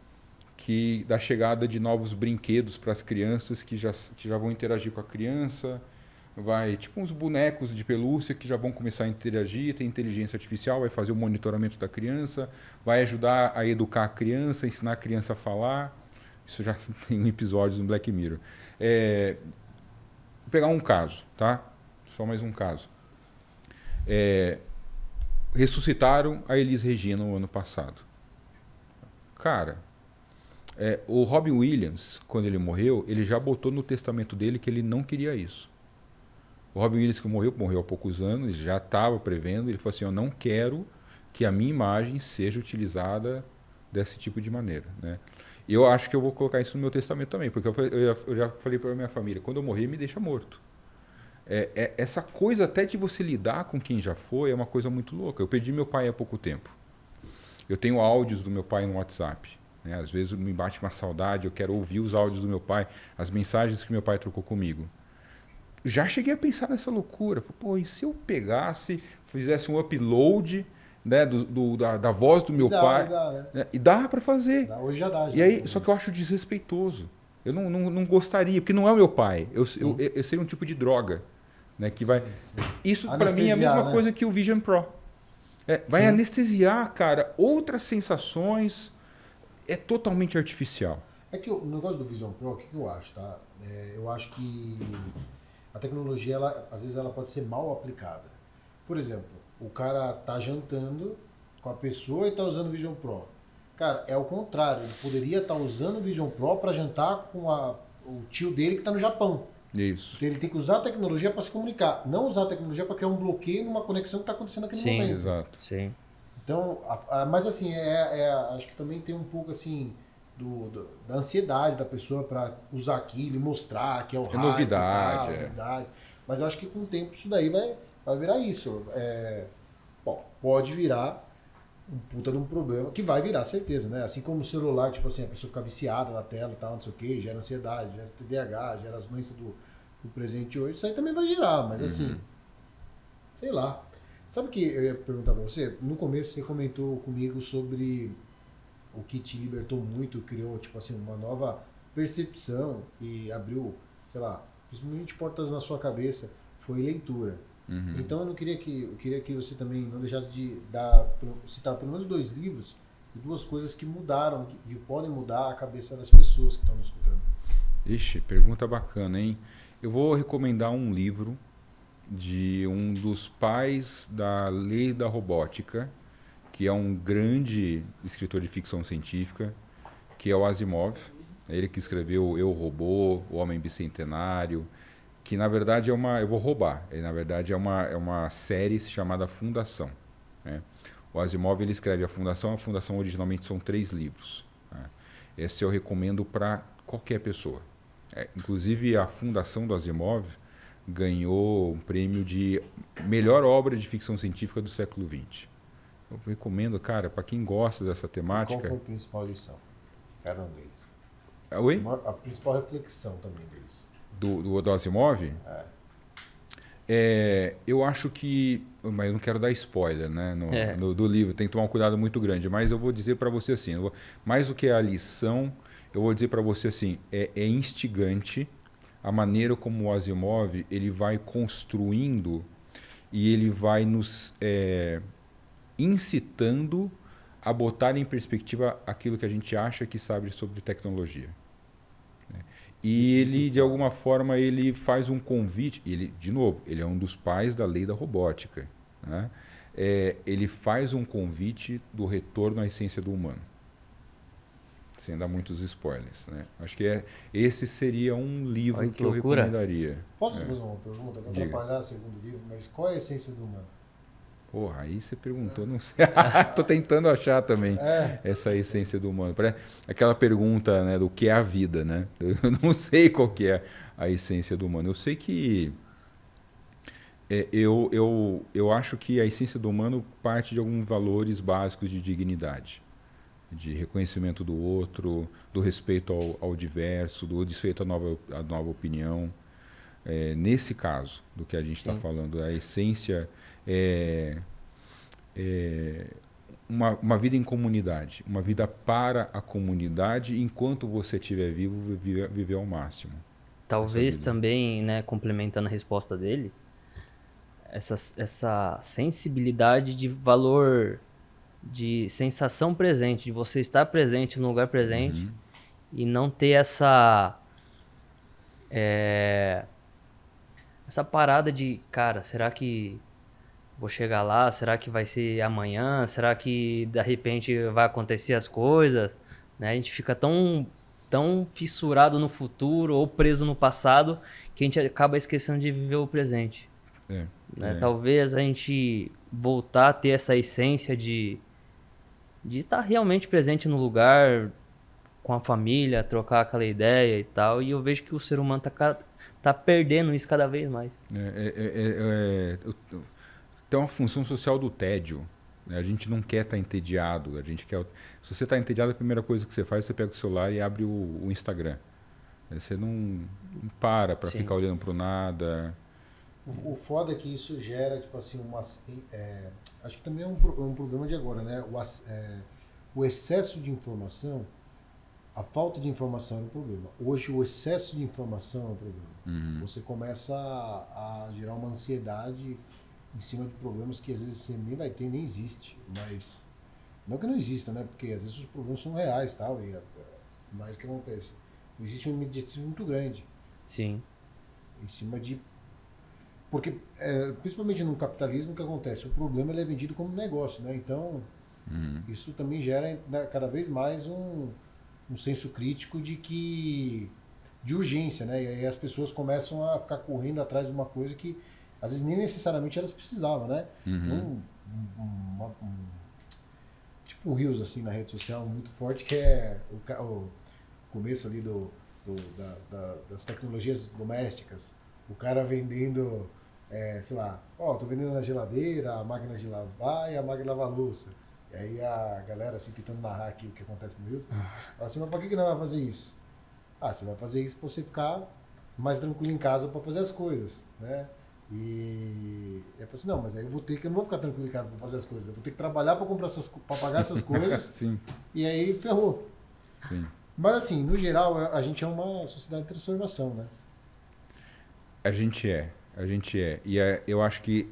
que da chegada de novos brinquedos para as crianças que já vão interagir com a criança, tipo uns bonecos de pelúcia que já vão começar a interagir, tem inteligência artificial, vai fazer o monitoramento da criança, vai ajudar a educar a criança, ensinar a criança a falar. Isso já tem episódios no Black Mirror. Vou pegar um caso, tá? Só mais um caso. Ressuscitaram a Elis Regina no ano passado. Cara, o Robin Williams, quando ele morreu, ele já botou no testamento dele que ele não queria isso. O Robin Williams, que morreu há poucos anos, já estava prevendo, ele falou assim, eu não quero que a minha imagem seja utilizada desse tipo de maneira. Né? E eu acho que eu vou colocar isso no meu testamento também, porque eu já falei para a minha família, quando eu morrer, me deixa morto. Essa coisa até de você lidar com quem já foi é uma coisa muito louca. Eu perdi meu pai há pouco tempo. Eu tenho áudios do meu pai no WhatsApp. Né? Às vezes me bate uma saudade, eu quero ouvir os áudios do meu pai, as mensagens que meu pai trocou comigo. Já cheguei a pensar nessa loucura. Pô, e se eu pegasse, fizesse um upload, né, da voz do meu pai? Né? E dá para fazer. Hoje já dá. E aí, só que eu acho desrespeitoso. Eu não gostaria, porque não é o meu pai. Eu seria um tipo de droga. Né, que vai... Isso para mim é a mesma coisa que o Vision Pro. Vai anestesiar, cara, outras sensações. É totalmente artificial. É que o negócio do Vision Pro, o que eu acho, tá? Eu acho que a tecnologia, às vezes, ela pode ser mal aplicada. Por exemplo, o cara tá jantando com a pessoa e tá usando o Vision Pro. Cara, é o contrário. Ele poderia estar usando o Vision Pro para jantar com o tio dele que tá no Japão. Isso. Então ele tem que usar a tecnologia para se comunicar, não usar a tecnologia para criar um bloqueio numa conexão que está acontecendo naquele Sim, momento. Exato. Sim. Então, mas assim, acho que também tem um pouco assim da ansiedade da pessoa para usar aquilo e mostrar que é o hype, novidade, novidade. Mas eu acho que com o tempo isso daí vai virar isso. Bom, pode virar um puta de um problema, que vai virar, certeza, né? Assim como o celular, tipo assim, a pessoa fica viciada na tela e tal, não sei o que, gera ansiedade, gera TDAH, gera as doenças do presente hoje, isso aí também vai gerar, mas assim, sei lá. Sabe o que eu ia perguntar pra você? No começo você comentou comigo sobre o que te libertou muito, criou, tipo assim, uma nova percepção e abriu, sei lá, principalmente portas na sua cabeça, foi leitura. Então eu queria que você também não deixasse de citar pelo menos 2 livros e 2 coisas que mudaram, que podem mudar a cabeça das pessoas que estão nos escutando. Ixi, pergunta bacana, hein? Eu vou recomendar um livro de um dos pais da lei da robótica, que é um grande escritor de ficção científica, que é o Asimov. É ele que escreveu Eu, Robô, O Homem Bicentenário, que na verdade eu vou roubar, na verdade é uma série chamada Fundação. Né? O Asimov ele escreve a Fundação originalmente são 3 livros. Né? Esse eu recomendo para qualquer pessoa. Inclusive a Fundação do Asimov ganhou um prêmio de melhor obra de ficção científica do século XX. Eu recomendo, cara, para quem gosta dessa temática. Qual foi a principal lição? Cada um deles. Oi? A principal reflexão também deles. Do Asimov? Eu acho que... Mas eu não quero dar spoiler, né? Do livro, tem que tomar um cuidado muito grande. Mas eu vou dizer para você assim, mais do que a lição, eu vou dizer para você assim, é instigante a maneira como o Asimov ele vai construindo e ele vai nos incitando a botar em perspectiva aquilo que a gente acha que sabe sobre tecnologia. E ele, de alguma forma, ele faz um convite. Ele, de novo, ele é um dos pais da lei da robótica. Né? Ele faz um convite do retorno à essência do humano. Sem dar muitos spoilers. Né? Acho que esse seria um livro que eu recomendaria. Posso fazer uma pergunta? Vou atrapalhar o segundo livro, mas qual é a essência do humano? Porra, aí você perguntou, não sei. Tô tentando achar também essa essência do humano. Aquela pergunta, né, do que é a vida, né? Eu não sei qual que é a essência do humano. Eu sei que eu acho que a essência do humano parte de alguns valores básicos de dignidade, de reconhecimento do outro, do respeito ao diverso, do respeito à nova opinião. Nesse caso do que a gente está falando, a essência uma vida em comunidade, uma vida para a comunidade, enquanto você estiver vivo, viver ao máximo. Talvez também, né, complementando a resposta dele, essa sensibilidade de valor, de sensação presente, de você estar presente no lugar presente e não ter essa parada de, cara, será que vou chegar lá? Será que vai ser amanhã? Será que de repente vai acontecer as coisas? Né? A gente fica tão fissurado no futuro ou preso no passado que a gente acaba esquecendo de viver o presente. Né? Talvez a gente voltar a ter essa essência de estar realmente presente no lugar, com a família, trocar aquela ideia e tal. E eu vejo que o ser humano tá perdendo isso cada vez mais. Tem uma função social do tédio. Né? A gente não quer estar entediado. A gente quer... Se você está entediado, a primeira coisa que você faz, você pega o celular e abre o Instagram. Você não para ficar olhando para o nada. O foda é que isso gera, tipo assim, acho que também é um problema de agora, né? O excesso de informação, a falta de informação é um problema. Hoje o excesso de informação é um problema. Você começa a gerar uma ansiedade em cima de problemas que às vezes você nem vai ter, nem existe. Mas não que não exista, né? Porque às vezes os problemas são reais, tal, mas o que acontece? Existe um imediatismo muito grande. Sim. Em cima de... Porque, principalmente no capitalismo, o que acontece? O problema ele é vendido como negócio, né? Então, isso também gera cada vez mais um senso crítico de que de urgência, né? E aí as pessoas começam a ficar correndo atrás de uma coisa que às vezes nem necessariamente elas precisavam, né? Tipo um Reels assim na rede social muito forte, que é o começo ali das tecnologias domésticas. O cara vendendo, sei lá, tô vendendo a geladeira, a máquina de lavar e a máquina de lavar louça. E aí a galera assim tentando narrar aqui o que acontece no Reels, fala assim, mas por que não vai fazer isso? Você vai fazer isso para você ficar mais tranquilo em casa para fazer as coisas, né? E eu falei assim, não, mas aí eu não vou ficar tranquilo em casa para fazer as coisas, eu vou ter que trabalhar para pagar essas coisas. Sim. E aí ferrou. Sim. Mas assim, no geral, a gente é uma sociedade de transformação, né? A gente é. E eu acho que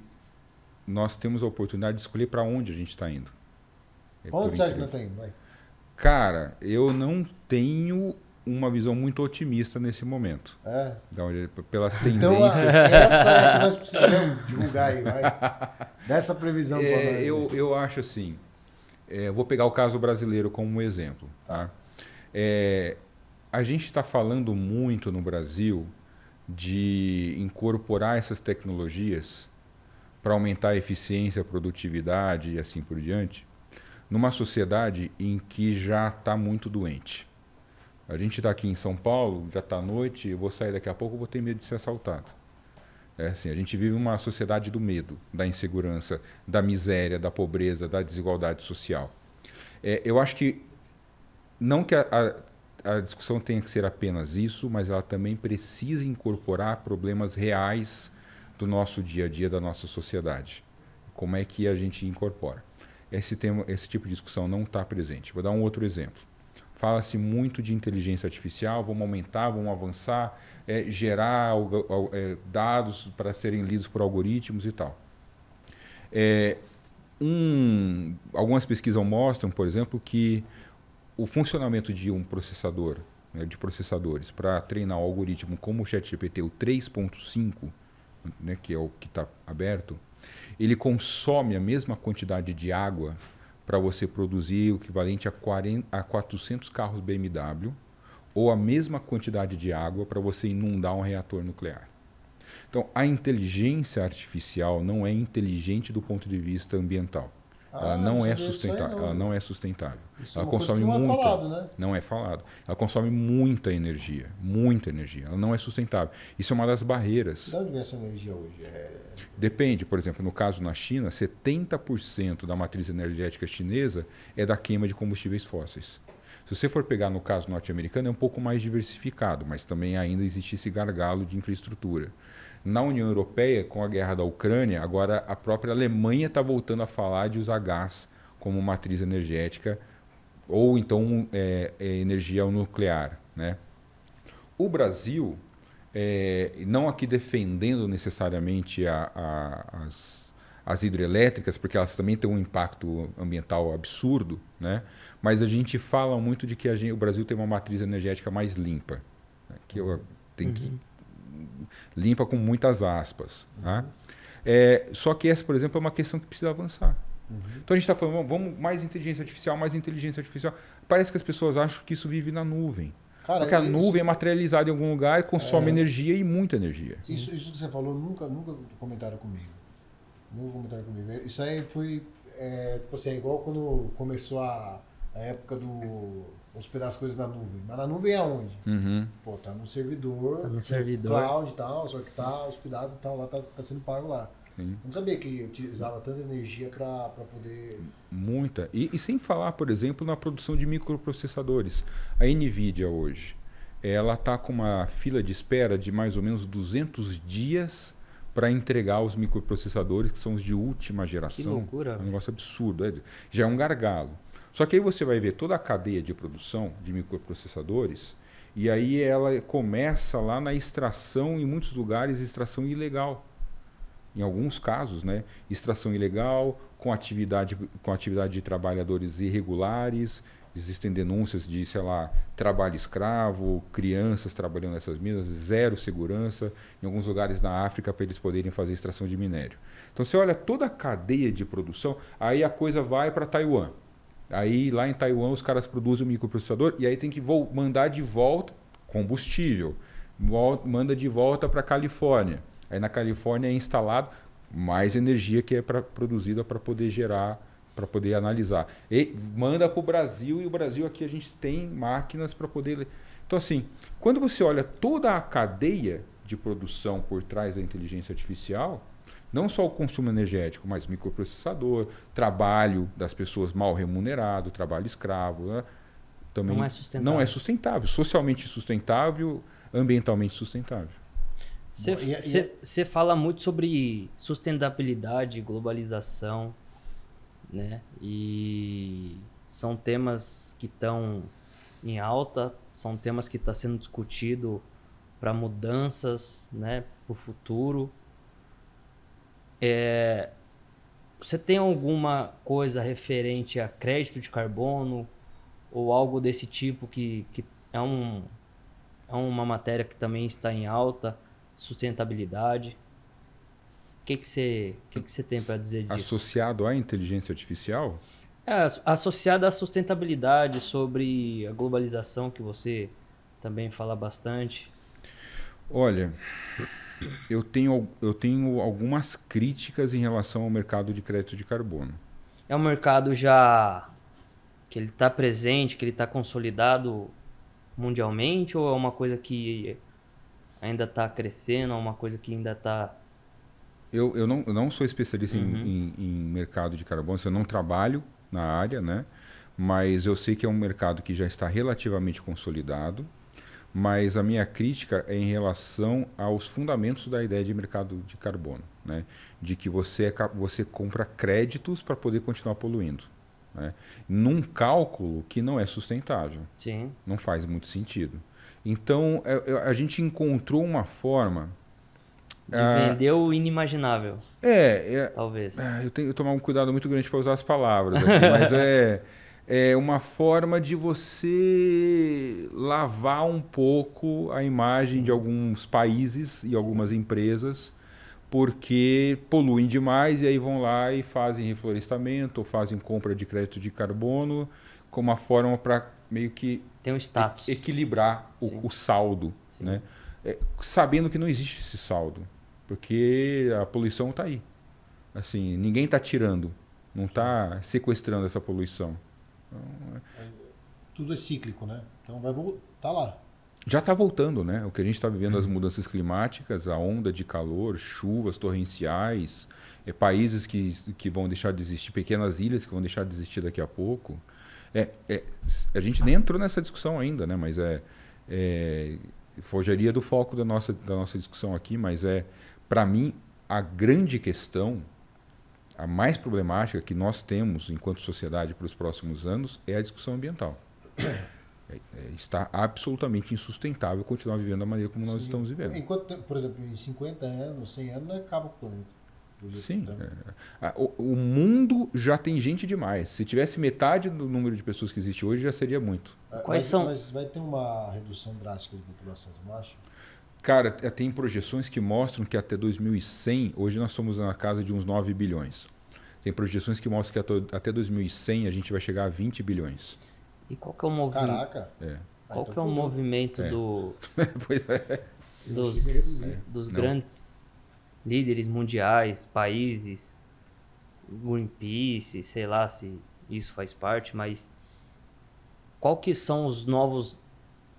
nós temos a oportunidade de escolher para onde a gente está indo. Onde você acha que nós está indo? Vai. Cara, eu não tenho uma visão muito otimista nesse momento. Pelas tendências. Então, essa é a que nós precisamos divulgar aí, vai. Dessa previsão para nós. Eu acho assim, vou pegar o caso brasileiro como um exemplo. Tá? A gente está falando muito no Brasil de incorporar essas tecnologias para aumentar a eficiência, a produtividade e assim por diante, numa sociedade em que já está muito doente. A gente está aqui em São Paulo, já está à noite, eu vou sair daqui a pouco, eu vou ter medo de ser assaltado. Assim, a gente vive uma sociedade do medo, da insegurança, da miséria, da pobreza, da desigualdade social. Eu acho que não que a discussão tenha que ser apenas isso, mas ela também precisa incorporar problemas reais do nosso dia a dia, da nossa sociedade. Como é que a gente incorpora? Esse tipo de discussão não está presente. Vou dar um outro exemplo. Fala-se muito de inteligência artificial, vamos aumentar, vamos avançar, gerar dados para serem lidos por algoritmos e tal. Algumas pesquisas mostram, por exemplo, que o funcionamento de um processador, de processadores, para treinar um algoritmo como o ChatGPT, o 3.5, que é o que está aberto, ele consome a mesma quantidade de água para você produzir o equivalente a 400 carros BMW, ou a mesma quantidade de água para você inundar um reator nuclear. Então, a inteligência artificial não é inteligente do ponto de vista ambiental. Ela não é sustentável. Ela não é sustentável. Ela consome muita. Não é falado, né? Não é falado. Ela consome muita energia, muita energia. Ela não é sustentável. Isso é uma das barreiras. De onde vem essa energia hoje? Depende, por exemplo, no caso na China, 70% da matriz energética chinesa é da queima de combustíveis fósseis. Se você for pegar no caso norte-americano, é um pouco mais diversificado, mas também ainda existe esse gargalo de infraestrutura. Na União Europeia, com a guerra da Ucrânia, agora a própria Alemanha está voltando a falar de usar gás como matriz energética ou então energia nuclear, né? O Brasil, não aqui defendendo necessariamente as hidrelétricas, porque elas também têm um impacto ambiental absurdo, né? Mas a gente fala muito de que o Brasil tem uma matriz energética mais limpa, né? Limpa com muitas aspas. Tá? Só que essa, por exemplo, é uma questão que precisa avançar. Então a gente está falando, vamos mais inteligência artificial, mais inteligência artificial. Parece que as pessoas acham que isso vive na nuvem. Cara, porque a nuvem é materializada em algum lugar, consome energia e muita energia. Isso que você falou, nunca comentaram comigo. Nunca comentaram comigo. Isso aí foi tipo assim, igual quando começou a época do hospedar as coisas na nuvem. Mas na nuvem é onde? Pô, tá no servidor. Tá no servidor. Cloud e tal, só que tá hospedado e tal, lá tá sendo pago lá. Sim. Não sabia que utilizava tanta energia para poder... Muita. E sem falar, por exemplo, na produção de microprocessadores. A NVIDIA hoje, ela está com uma fila de espera de mais ou menos 200 dias para entregar os microprocessadores, que são os de última geração. Que loucura. É um negócio absurdo. Já é um gargalo. Só que aí você vai ver toda a cadeia de produção de microprocessadores e aí ela começa lá na extração, em muitos lugares, extração ilegal. Em alguns casos, né? Extração ilegal, com atividade de trabalhadores irregulares. Existem denúncias de, sei lá, trabalho escravo, crianças trabalhando nessas minas, zero segurança, em alguns lugares na África para eles poderem fazer extração de minério. Então você olha toda a cadeia de produção, aí a coisa vai para Taiwan. Aí lá em Taiwan os caras produzem o microprocessador e aí tem que mandar de volta combustível, manda de volta para a Califórnia. Aí na Califórnia é instalado mais energia que é produzida para poder gerar, para poder analisar. E manda para o Brasil, e o Brasil aqui a gente tem máquinas para poder... Então assim, quando você olha toda a cadeia de produção por trás da inteligência artificial, não só o consumo energético, mas microprocessador, trabalho das pessoas mal remunerado, trabalho escravo, né? Também não é sustentável, socialmente sustentável, ambientalmente sustentável. Você fala muito sobre sustentabilidade, globalização, né? E são temas que estão em alta, são temas que estão sendo discutidos para mudanças, né, para o futuro. Você tem alguma coisa referente a crédito de carbono ou algo desse tipo que é uma matéria que também está em alta, sustentabilidade? O que você tem para dizer disso? Associado à inteligência artificial? Associado à sustentabilidade, sobre a globalização, que você também fala bastante. Olha, eu tenho algumas críticas em relação ao mercado de crédito de carbono. É um mercado já que ele está presente, que ele está consolidado mundialmente, ou é uma coisa que ainda está crescendo, é uma coisa que ainda está... Eu não sou especialista em mercado de carbono, eu não trabalho na área, né? Mas eu sei que é um mercado que já está relativamente consolidado. Mas a minha crítica é em relação aos fundamentos da ideia de mercado de carbono, né? De que você compra créditos para poder continuar poluindo, né? Num cálculo que não é sustentável. Sim. Não faz muito sentido. Então, a gente encontrou uma forma... De vender o inimaginável. Talvez. Eu tenho que tomar um cuidado muito grande para usar as palavras aqui, mas é uma forma de você lavar um pouco a imagem de alguns países e algumas empresas, porque poluem demais e aí vão lá e fazem reflorestamento ou fazem compra de crédito de carbono como uma forma para meio que tem um status. Equilibrar o saldo, né? Sabendo que não existe esse saldo, porque a poluição está aí. Assim, ninguém está tirando, não está sequestrando essa poluição. Então, tudo é cíclico, né? Então vai voltar lá. Já está voltando, né? O que a gente está vivendo, as mudanças climáticas, a onda de calor, chuvas torrenciais, países que vão deixar de existir, pequenas ilhas que vão deixar de existir daqui a pouco. A gente nem entrou nessa discussão ainda, né? Mas fugiria do foco da nossa discussão aqui, mas para mim, a grande questão, a mais problemática que nós temos enquanto sociedade para os próximos anos é a discussão ambiental. Está absolutamente insustentável continuar vivendo da maneira como nós estamos vivendo. Enquanto, por exemplo, em 50 anos, 100 anos, não acaba o planeta. Sim. O mundo já tem gente demais. Se tivesse metade do número de pessoas que existe hoje, já seria muito. Mas vai ter uma redução drástica de população, você não acha? Cara, tem projeções que mostram que até 2100, hoje nós somos na casa de uns 9 bilhões. Tem projeções que mostram que até 2100 a gente vai chegar a 20 bilhões. E qual que é o movimento? Caraca! Qual que é o movimento pois dos grandes líderes mundiais, países, Greenpeace, sei lá se isso faz parte, mas qual que são os novos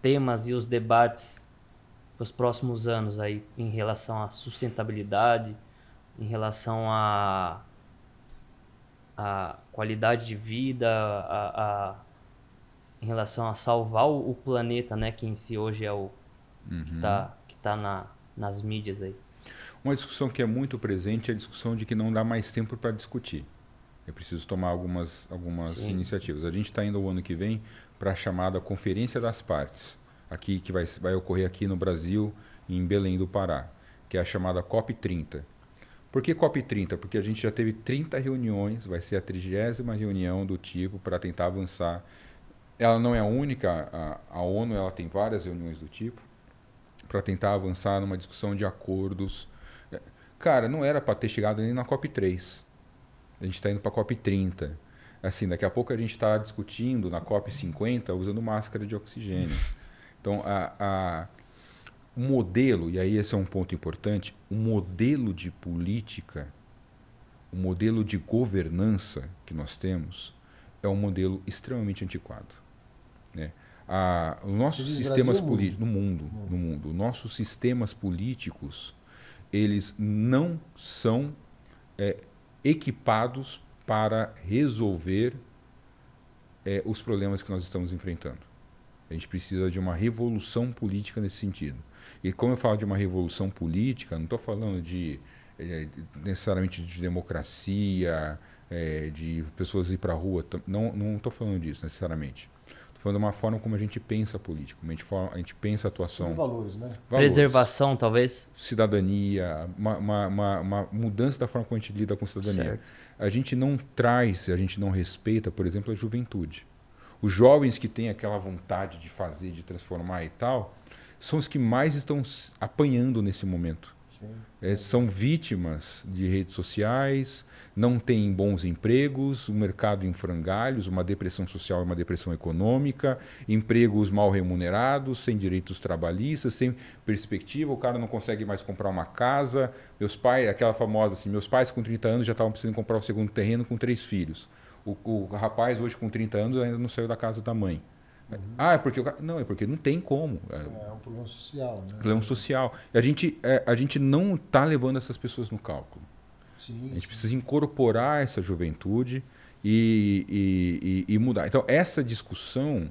temas e os debates para os próximos anos aí em relação à sustentabilidade, em relação à qualidade de vida, em relação a salvar o planeta, né, que em si hoje é o que tá nas mídias aí? Uma discussão que é muito presente é a discussão de que não dá mais tempo para discutir. É preciso tomar algumas iniciativas. A gente está indo o ano que vem para a chamada Conferência das Partes, aqui, que vai ocorrer aqui no Brasil, em Belém do Pará, que é a chamada COP30. Por que COP30? Porque a gente já teve 30 reuniões, vai ser a 30ª reunião do tipo para tentar avançar. Ela não é a única, a ONU ela tem várias reuniões do tipo, para tentar avançar numa discussão de acordos. Cara, não era para ter chegado nem na COP3. A gente está indo para a COP30. Assim, daqui a pouco a gente está discutindo na COP50 usando máscara de oxigênio. Então, o modelo, e aí esse é um ponto importante, o modelo de política, o modelo de governança que nós temos é um modelo extremamente antiquado, né? Os nossos sistemas políticos no mundo, nossos sistemas políticos, eles não são equipados para resolver os problemas que nós estamos enfrentando. A gente precisa de uma revolução política nesse sentido. E como eu falo de uma revolução política, não estou falando necessariamente de democracia, de pessoas ir para a rua, não estou falando disso necessariamente. Estou falando de uma forma como a gente pensa a política, como a gente pensa a atuação. São valores, né? Preservação, talvez? Cidadania, uma mudança da forma como a gente lida com a cidadania. Certo. A gente não traz, a gente não respeita, por exemplo, a juventude. Os jovens que têm aquela vontade de fazer, de transformar e tal, são os que mais estão apanhando nesse momento. São vítimas de redes sociais, não têm bons empregos, o mercado em frangalhos, uma depressão social e uma depressão econômica, empregos mal remunerados, sem direitos trabalhistas, sem perspectiva, o cara não consegue mais comprar uma casa. Meus pais, aquela famosa assim, meus pais com 30 anos já estavam precisando comprar o segundo terreno com 3 filhos. O rapaz hoje com 30 anos ainda não saiu da casa da mãe. É porque não, é porque não tem como. É um problema social, né? Problema social. E a gente não está levando essas pessoas no cálculo. Sim, a gente precisa incorporar essa juventude e mudar. Então, essa discussão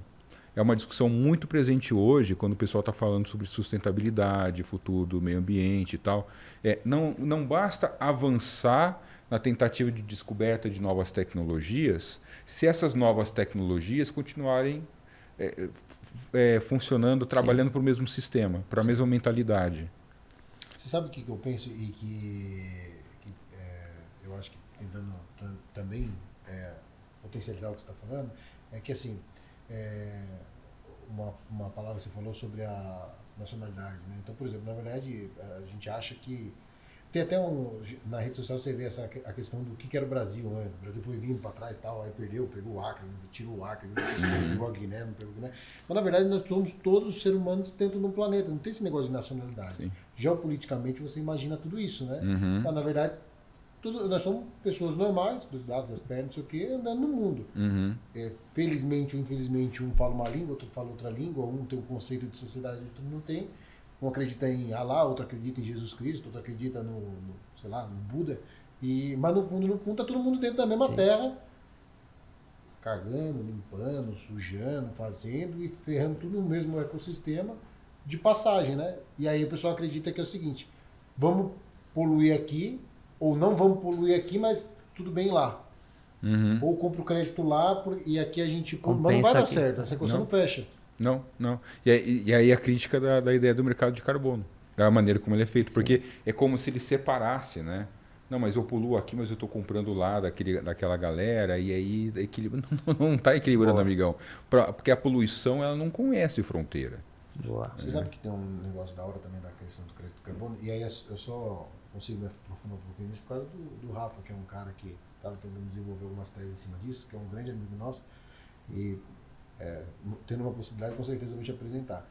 é uma discussão muito presente hoje, quando o pessoal está falando sobre sustentabilidade, futuro do meio ambiente e tal. Não basta avançar na tentativa de descoberta de novas tecnologias, se essas novas tecnologias continuarem funcionando, trabalhando para o mesmo sistema, para a mesma mentalidade. Você sabe o que eu penso e que eu acho que tentando também potencializar o que você está falando, é que assim, uma palavra que você falou sobre a nacionalidade, né? Então, por exemplo, na verdade, a gente acha que tem até na rede social você vê a questão do que era o Brasil antes. O Brasil foi vindo para trás e tal, aí pegou o Acre, tirou o Acre, não pegou a Guiné, não pegou a Guiné. Mas na verdade nós somos todos seres humanos dentro de um planeta, não tem esse negócio de nacionalidade. Sim. Geopoliticamente você imagina tudo isso, né? Uhum. Mas na verdade nós somos pessoas normais, dos braços, das pernas, não sei o quê, andando no mundo. Uhum. Felizmente ou infelizmente um fala uma língua, outro fala outra língua, um tem um conceito de sociedade, outro não tem. Um acredita em Allah, outro acredita em Jesus Cristo, outro acredita sei lá, no Buda. Mas no fundo, tá todo mundo dentro da mesma terra, cagando, limpando, sujando, fazendo e ferrando tudo no mesmo ecossistema de passagem, né? E aí o pessoal acredita que é o seguinte, vamos poluir aqui, ou não vamos poluir aqui, mas tudo bem lá. Uhum. Ou compra o crédito lá e aqui a gente... Mas Compensa não vai dar aqui. certo, essa equação não fecha. Não. E aí a crítica da ideia do mercado de carbono, da maneira como ele é feito. Sim. Porque é como se ele separasse, né? Não, mas eu poluo aqui, mas eu estou comprando lá daquela galera, e aí não está equilibrando, boa, amigão. Porque a poluição ela não conhece fronteira. Boa. Você sabe que tem um negócio da hora também da questão do crédito de carbono, e aí eu só consigo me aprofundar um pouquinho nisso por causa do Rafa, que é um cara que estava tentando desenvolver algumas teses em cima disso, que é um grande amigo nosso, e tendo uma possibilidade, com certeza eu vou te apresentar.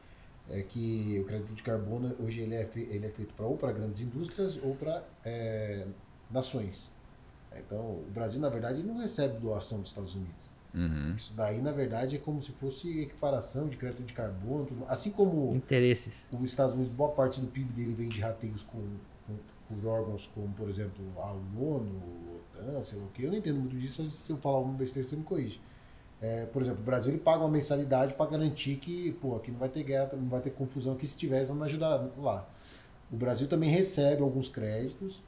É que o crédito de carbono, hoje ele é feito ou para grandes indústrias ou para nações. Então, o Brasil, na verdade, não recebe doação dos Estados Unidos. Uhum. Isso daí, na verdade, é como se fosse equiparação de crédito de carbono, tudo. Assim como interesses. Os Estados Unidos, boa parte do PIB dele vem de rateios por órgãos como, por exemplo, a ONU, a OTAN, sei lá o que. Eu não entendo muito disso, mas se eu falar alguma besteira, você me corrige. Por exemplo, o Brasil ele paga uma mensalidade para garantir que aqui não vai ter guerra, não vai ter confusão, que se tivesse, vamos ajudar lá. O Brasil também recebe alguns créditos.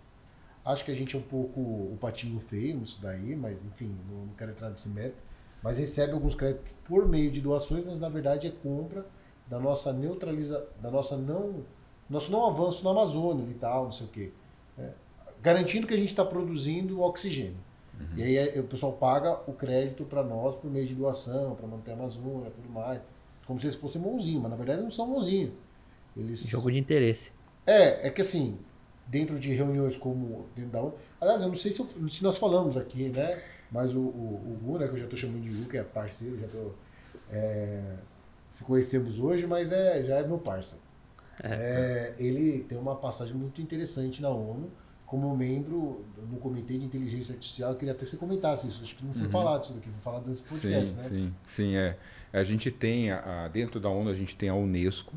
Acho que a gente é um pouco o patinho feio nisso daí, mas enfim, não quero entrar nesse mérito. Mas recebe alguns créditos por meio de doações, mas na verdade é compra da nossa nosso não avanço na Amazônia e tal, não sei o quê. Garantindo que a gente está produzindo oxigênio. Uhum. E aí o pessoal paga o crédito para nós por meio de doação, para manter a Amazônia e tudo mais. Como se eles fossem mãozinho, mas na verdade não são mãozinho. Jogo de interesse. É que assim, dentro de reuniões como dentro da ONU... Aliás, eu não sei se nós falamos aqui, né? Mas o Gu, né, que eu já estou chamando de Gu, que é parceiro, já estou... se conhecemos hoje, mas já é meu parça. Ele tem uma passagem muito interessante na ONU, como membro no Comitê de Inteligência Artificial. Eu queria até que você comentasse isso. Acho que não foi falado isso daqui, foi falado nesse podcast, né? Sim. A gente tem, dentro da ONU, a gente tem a Unesco,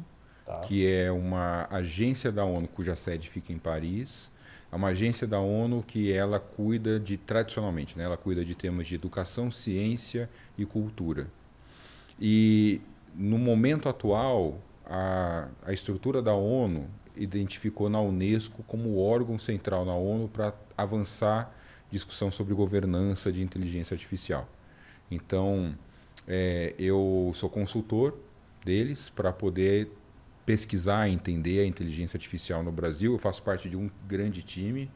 que é uma agência da ONU cuja sede fica em Paris. É uma agência da ONU que ela cuida tradicionalmente, né? Ela cuida de temas de educação, ciência e cultura. E no momento atual, a estrutura da ONU identificou na Unesco como órgão central na ONU para avançar discussão sobre governança de inteligência artificial. Então, eu sou consultor deles para poder pesquisar e entender a inteligência artificial no Brasil. Eu faço parte de um grande time.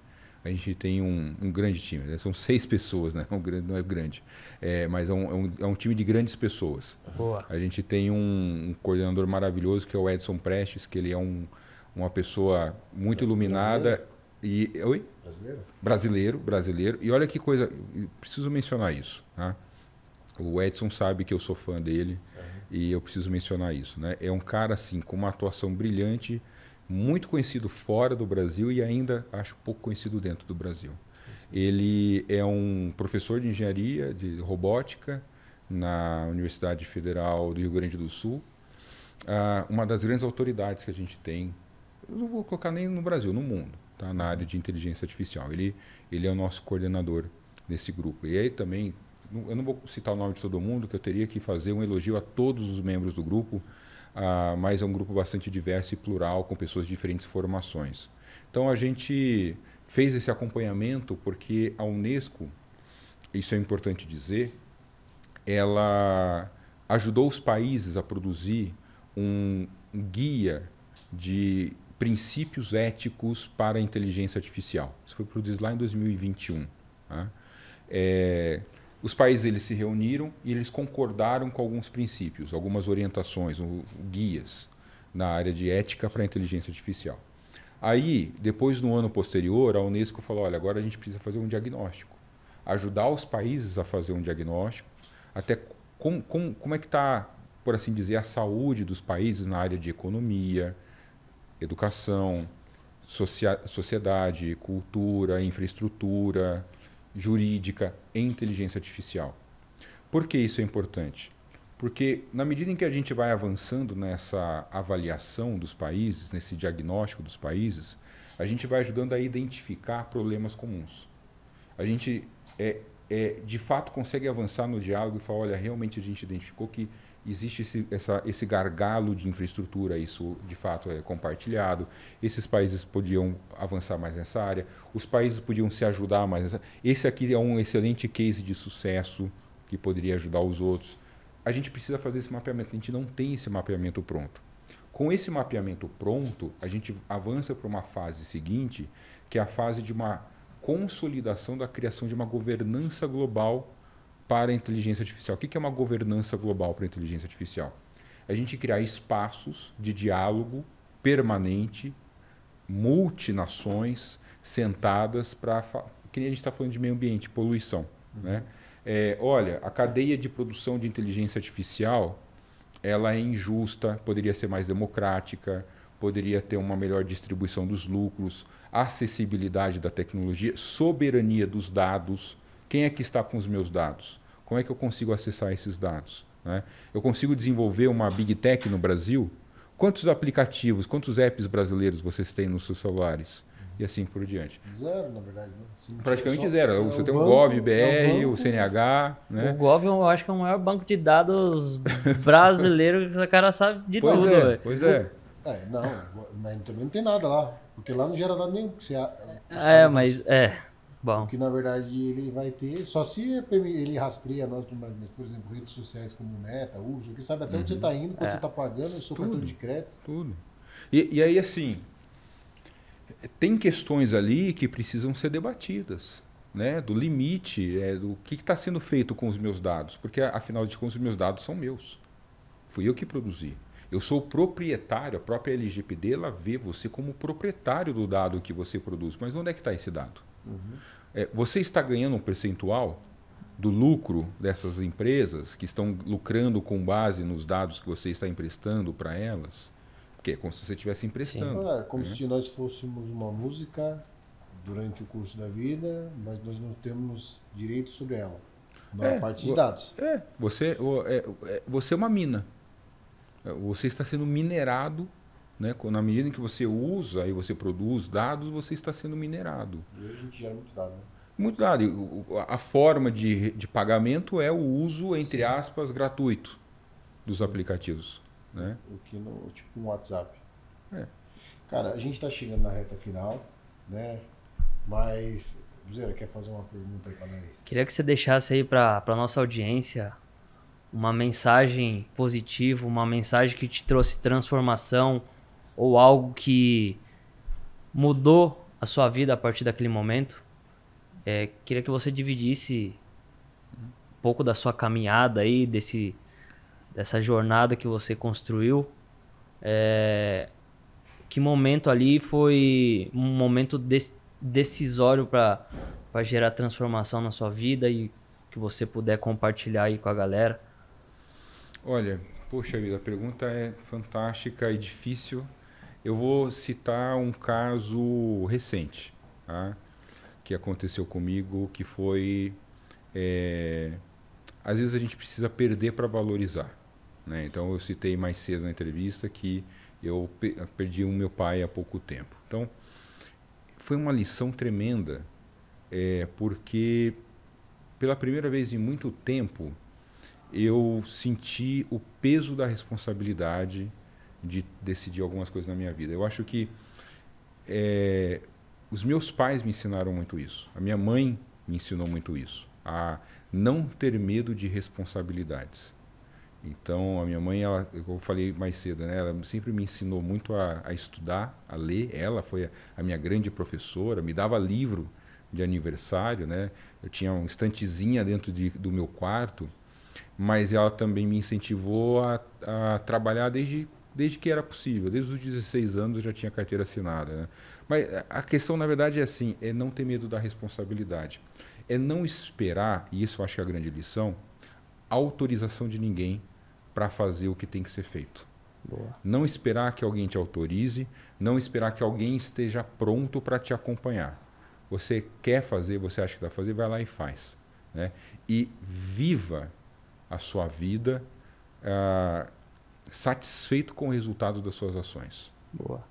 A gente tem um grande time, né? São 6 pessoas, né? Não é grande, mas é um time de grandes pessoas. Boa. A gente tem um coordenador maravilhoso que é o Edson Prestes, que ele é uma pessoa muito iluminada. Oi? Brasileiro. E olha que coisa, preciso mencionar isso. Tá? O Edson sabe que eu sou fã dele e eu preciso mencionar isso. Né? É um cara assim, com uma atuação brilhante, muito conhecido fora do Brasil e ainda acho pouco conhecido dentro do Brasil. Ele é um professor de engenharia de robótica na Universidade Federal do Rio Grande do Sul, uma das grandes autoridades que a gente tem, eu não vou colocar nem no Brasil, no mundo, tá? Na área de inteligência artificial. Ele é o nosso coordenador desse grupo. E aí também, eu não vou citar o nome de todo mundo, que eu teria que fazer um elogio a todos os membros do grupo, mas é um grupo bastante diverso e plural, com pessoas de diferentes formações. Então a gente fez esse acompanhamento porque a Unesco, isso é importante dizer, ela ajudou os países a produzir um guia de princípios éticos para a inteligência artificial. Isso foi produzido lá em 2021. Tá? Os países eles se reuniram e eles concordaram com alguns princípios, algumas orientações, guias na área de ética para a inteligência artificial. Aí, depois, no ano posterior, a Unesco falou, olha, agora a gente precisa fazer um diagnóstico. Ajudar os países a fazer um diagnóstico, até como é que está, por assim dizer, a saúde dos países na área de economia, educação, sociedade, cultura, infraestrutura, jurídica e inteligência artificial. Por que isso é importante? Porque na medida em que a gente vai avançando nessa avaliação dos países, nesse diagnóstico dos países, a gente vai ajudando a identificar problemas comuns. A gente de fato consegue avançar no diálogo e falar, olha, realmente a gente identificou que existe esse gargalo de infraestrutura, isso de fato é compartilhado, esses países podiam avançar mais nessa área, os países podiam se ajudar mais nessa. Esse aqui é um excelente case de sucesso que poderia ajudar os outros. A gente precisa fazer esse mapeamento, a gente não tem esse mapeamento pronto. Com esse mapeamento pronto, a gente avança para uma fase seguinte, que é a fase de uma consolidação da criação de uma governança global para a inteligência artificial. O que é uma governança global para a inteligência artificial? A gente criar espaços de diálogo permanente, multinações sentadas para... Que nem a gente está falando de meio ambiente, poluição. Né? Olha, a cadeia de produção de inteligência artificial ela é injusta, poderia ser mais democrática, poderia ter uma melhor distribuição dos lucros, acessibilidade da tecnologia, soberania dos dados. Quem é que está com os meus dados? Como é que eu consigo acessar esses dados? Né? Eu consigo desenvolver uma Big Tech no Brasil? Quantos aplicativos, quantos apps brasileiros vocês têm nos seus celulares? E assim por diante. Zero, na verdade. Né? Praticamente zero. Você tem o GovBR, o CNH. Né? O Gov eu acho que é o maior banco de dados brasileiro que o cara sabe de tudo. Pois é. Não, mas também não tem nada lá. Porque lá não gera dado nenhum. Bom. Porque na verdade ele vai ter, só se ele rastreia nós, por exemplo, redes sociais como Meta, Uso, que sabe até onde você está indo, quanto você está pagando, o seu cartão de crédito. Tudo. E aí, assim, tem questões ali que precisam ser debatidas, né? Do limite, do que está sendo feito com os meus dados. Porque, afinal de contas, os meus dados são meus. Fui eu que produzi. Eu sou o proprietário, a própria LGPD, ela vê você como proprietário do dado que você produz. Mas onde é que está esse dado? Você está ganhando um percentual do lucro dessas empresas que estão lucrando com base nos dados que você está emprestando para elas, porque é como se você estivesse emprestando. É como se nós fôssemos uma música durante o curso da vida, mas nós não temos direito sobre ela, na parte de dados. Você é uma mina. Você está sendo minerado, né? Na medida em que você usa e você produz dados, você está sendo minerado. E hoje a gente gera muito dado, né? Muito dado. A forma de pagamento é o uso, entre aspas, gratuito dos aplicativos. Né? O que não, tipo um WhatsApp. É. Cara, a gente está chegando na reta final, né? Mas, Buzeira, quer fazer uma pergunta aí para nós? Queria que você deixasse aí para nossa audiência uma mensagem positiva, uma mensagem que te trouxe transformação ou algo que mudou a sua vida a partir daquele momento. Queria que você dividisse um pouco da sua caminhada aí, dessa jornada que você construiu. Que momento ali foi um momento decisório para gerar transformação na sua vida e que você puder compartilhar aí com a galera? Olha, poxa vida, a pergunta é fantástica e difícil. Eu vou citar um caso recente, tá? Que aconteceu comigo, que foi... às vezes a gente precisa perder para valorizar. Né? Então eu citei mais cedo na entrevista que eu perdi o meu pai há pouco tempo. Então foi uma lição tremenda, porque pela primeira vez em muito tempo eu senti o peso da responsabilidade de decidir algumas coisas na minha vida. Eu acho que os meus pais me ensinaram muito isso. A minha mãe me ensinou muito isso. A não ter medo de responsabilidades. Então, a minha mãe, eu falei mais cedo, né? Ela sempre me ensinou muito a estudar, a ler. Ela foi a minha grande professora, me dava livro de aniversário, né? Eu tinha uma estantezinha dentro do meu quarto, mas ela também me incentivou a trabalhar desde que era possível. Desde os 16 anos eu já tinha carteira assinada. Né? Mas a questão, na verdade, é assim, é não ter medo da responsabilidade. É não esperar, e isso eu acho que é a grande lição, a autorização de ninguém para fazer o que tem que ser feito. Boa. Não esperar que alguém te autorize, não esperar que alguém esteja pronto para te acompanhar. Você quer fazer, você acha que vai fazer, vai lá e faz. Né? E viva a sua vida satisfeito com o resultado das suas ações. Boa.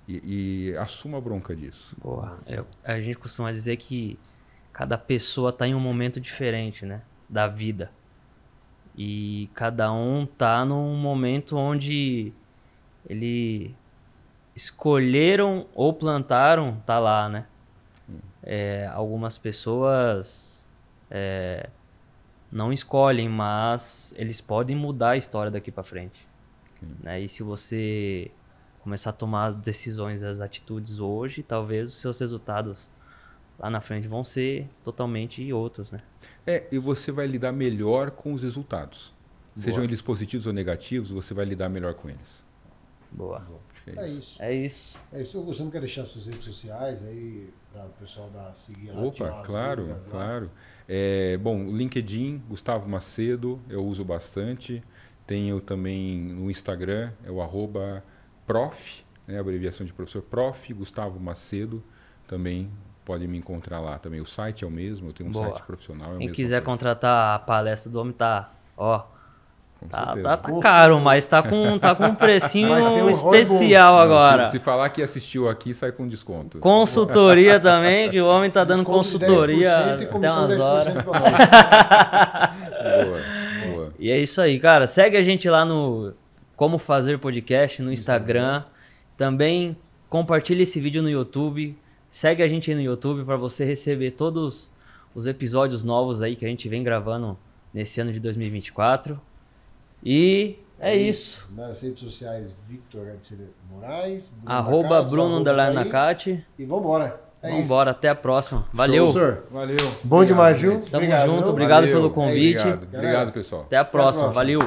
E assuma a bronca disso. Boa. A gente costuma dizer que cada pessoa está em um momento diferente, né, da vida. E cada um está num momento onde ele escolheram ou plantaram, tá lá, né? Algumas pessoas não escolhem, mas eles podem mudar a história daqui para frente. Né? E se você começar a tomar as decisões, as atitudes hoje, talvez os seus resultados lá na frente vão ser totalmente outros, né? E você vai lidar melhor com os resultados. Boa. Sejam eles positivos ou negativos, você vai lidar melhor com eles. Boa. É isso. É isso. Você não quer deixar suas redes sociais aí para o pessoal seguir lá? Opa, claro, claro. Bom, o LinkedIn, Gustavo Macedo, eu uso bastante. Tenho também no Instagram, é o @prof, né, a abreviação de professor, Prof. Gustavo Macedo, também pode me encontrar lá também. O site é o mesmo, eu tenho um site profissional. Quem quiser contratar a palestra do homem, tá Tá caro, mas tá com um precinho especial agora. Se falar que assistiu aqui, sai com desconto. Consultoria também, que o homem tá dando desconto consultoria até umas horas. Boa. E é isso aí, cara. Segue a gente lá no Como Fazer Podcast, no Instagram. Também compartilha esse vídeo no YouTube. Segue a gente aí no YouTube para você receber todos os episódios novos aí que a gente vem gravando nesse ano de 2024. E é isso. Nas redes sociais, Victor HDC Moraes, @Bruno_Nakati. E vambora. Vambora, até a próxima. Valeu. Show, senhor. Valeu. Bom demais, viu? Tamo junto, obrigado pelo convite. Obrigado, pessoal. Até a próxima. Valeu.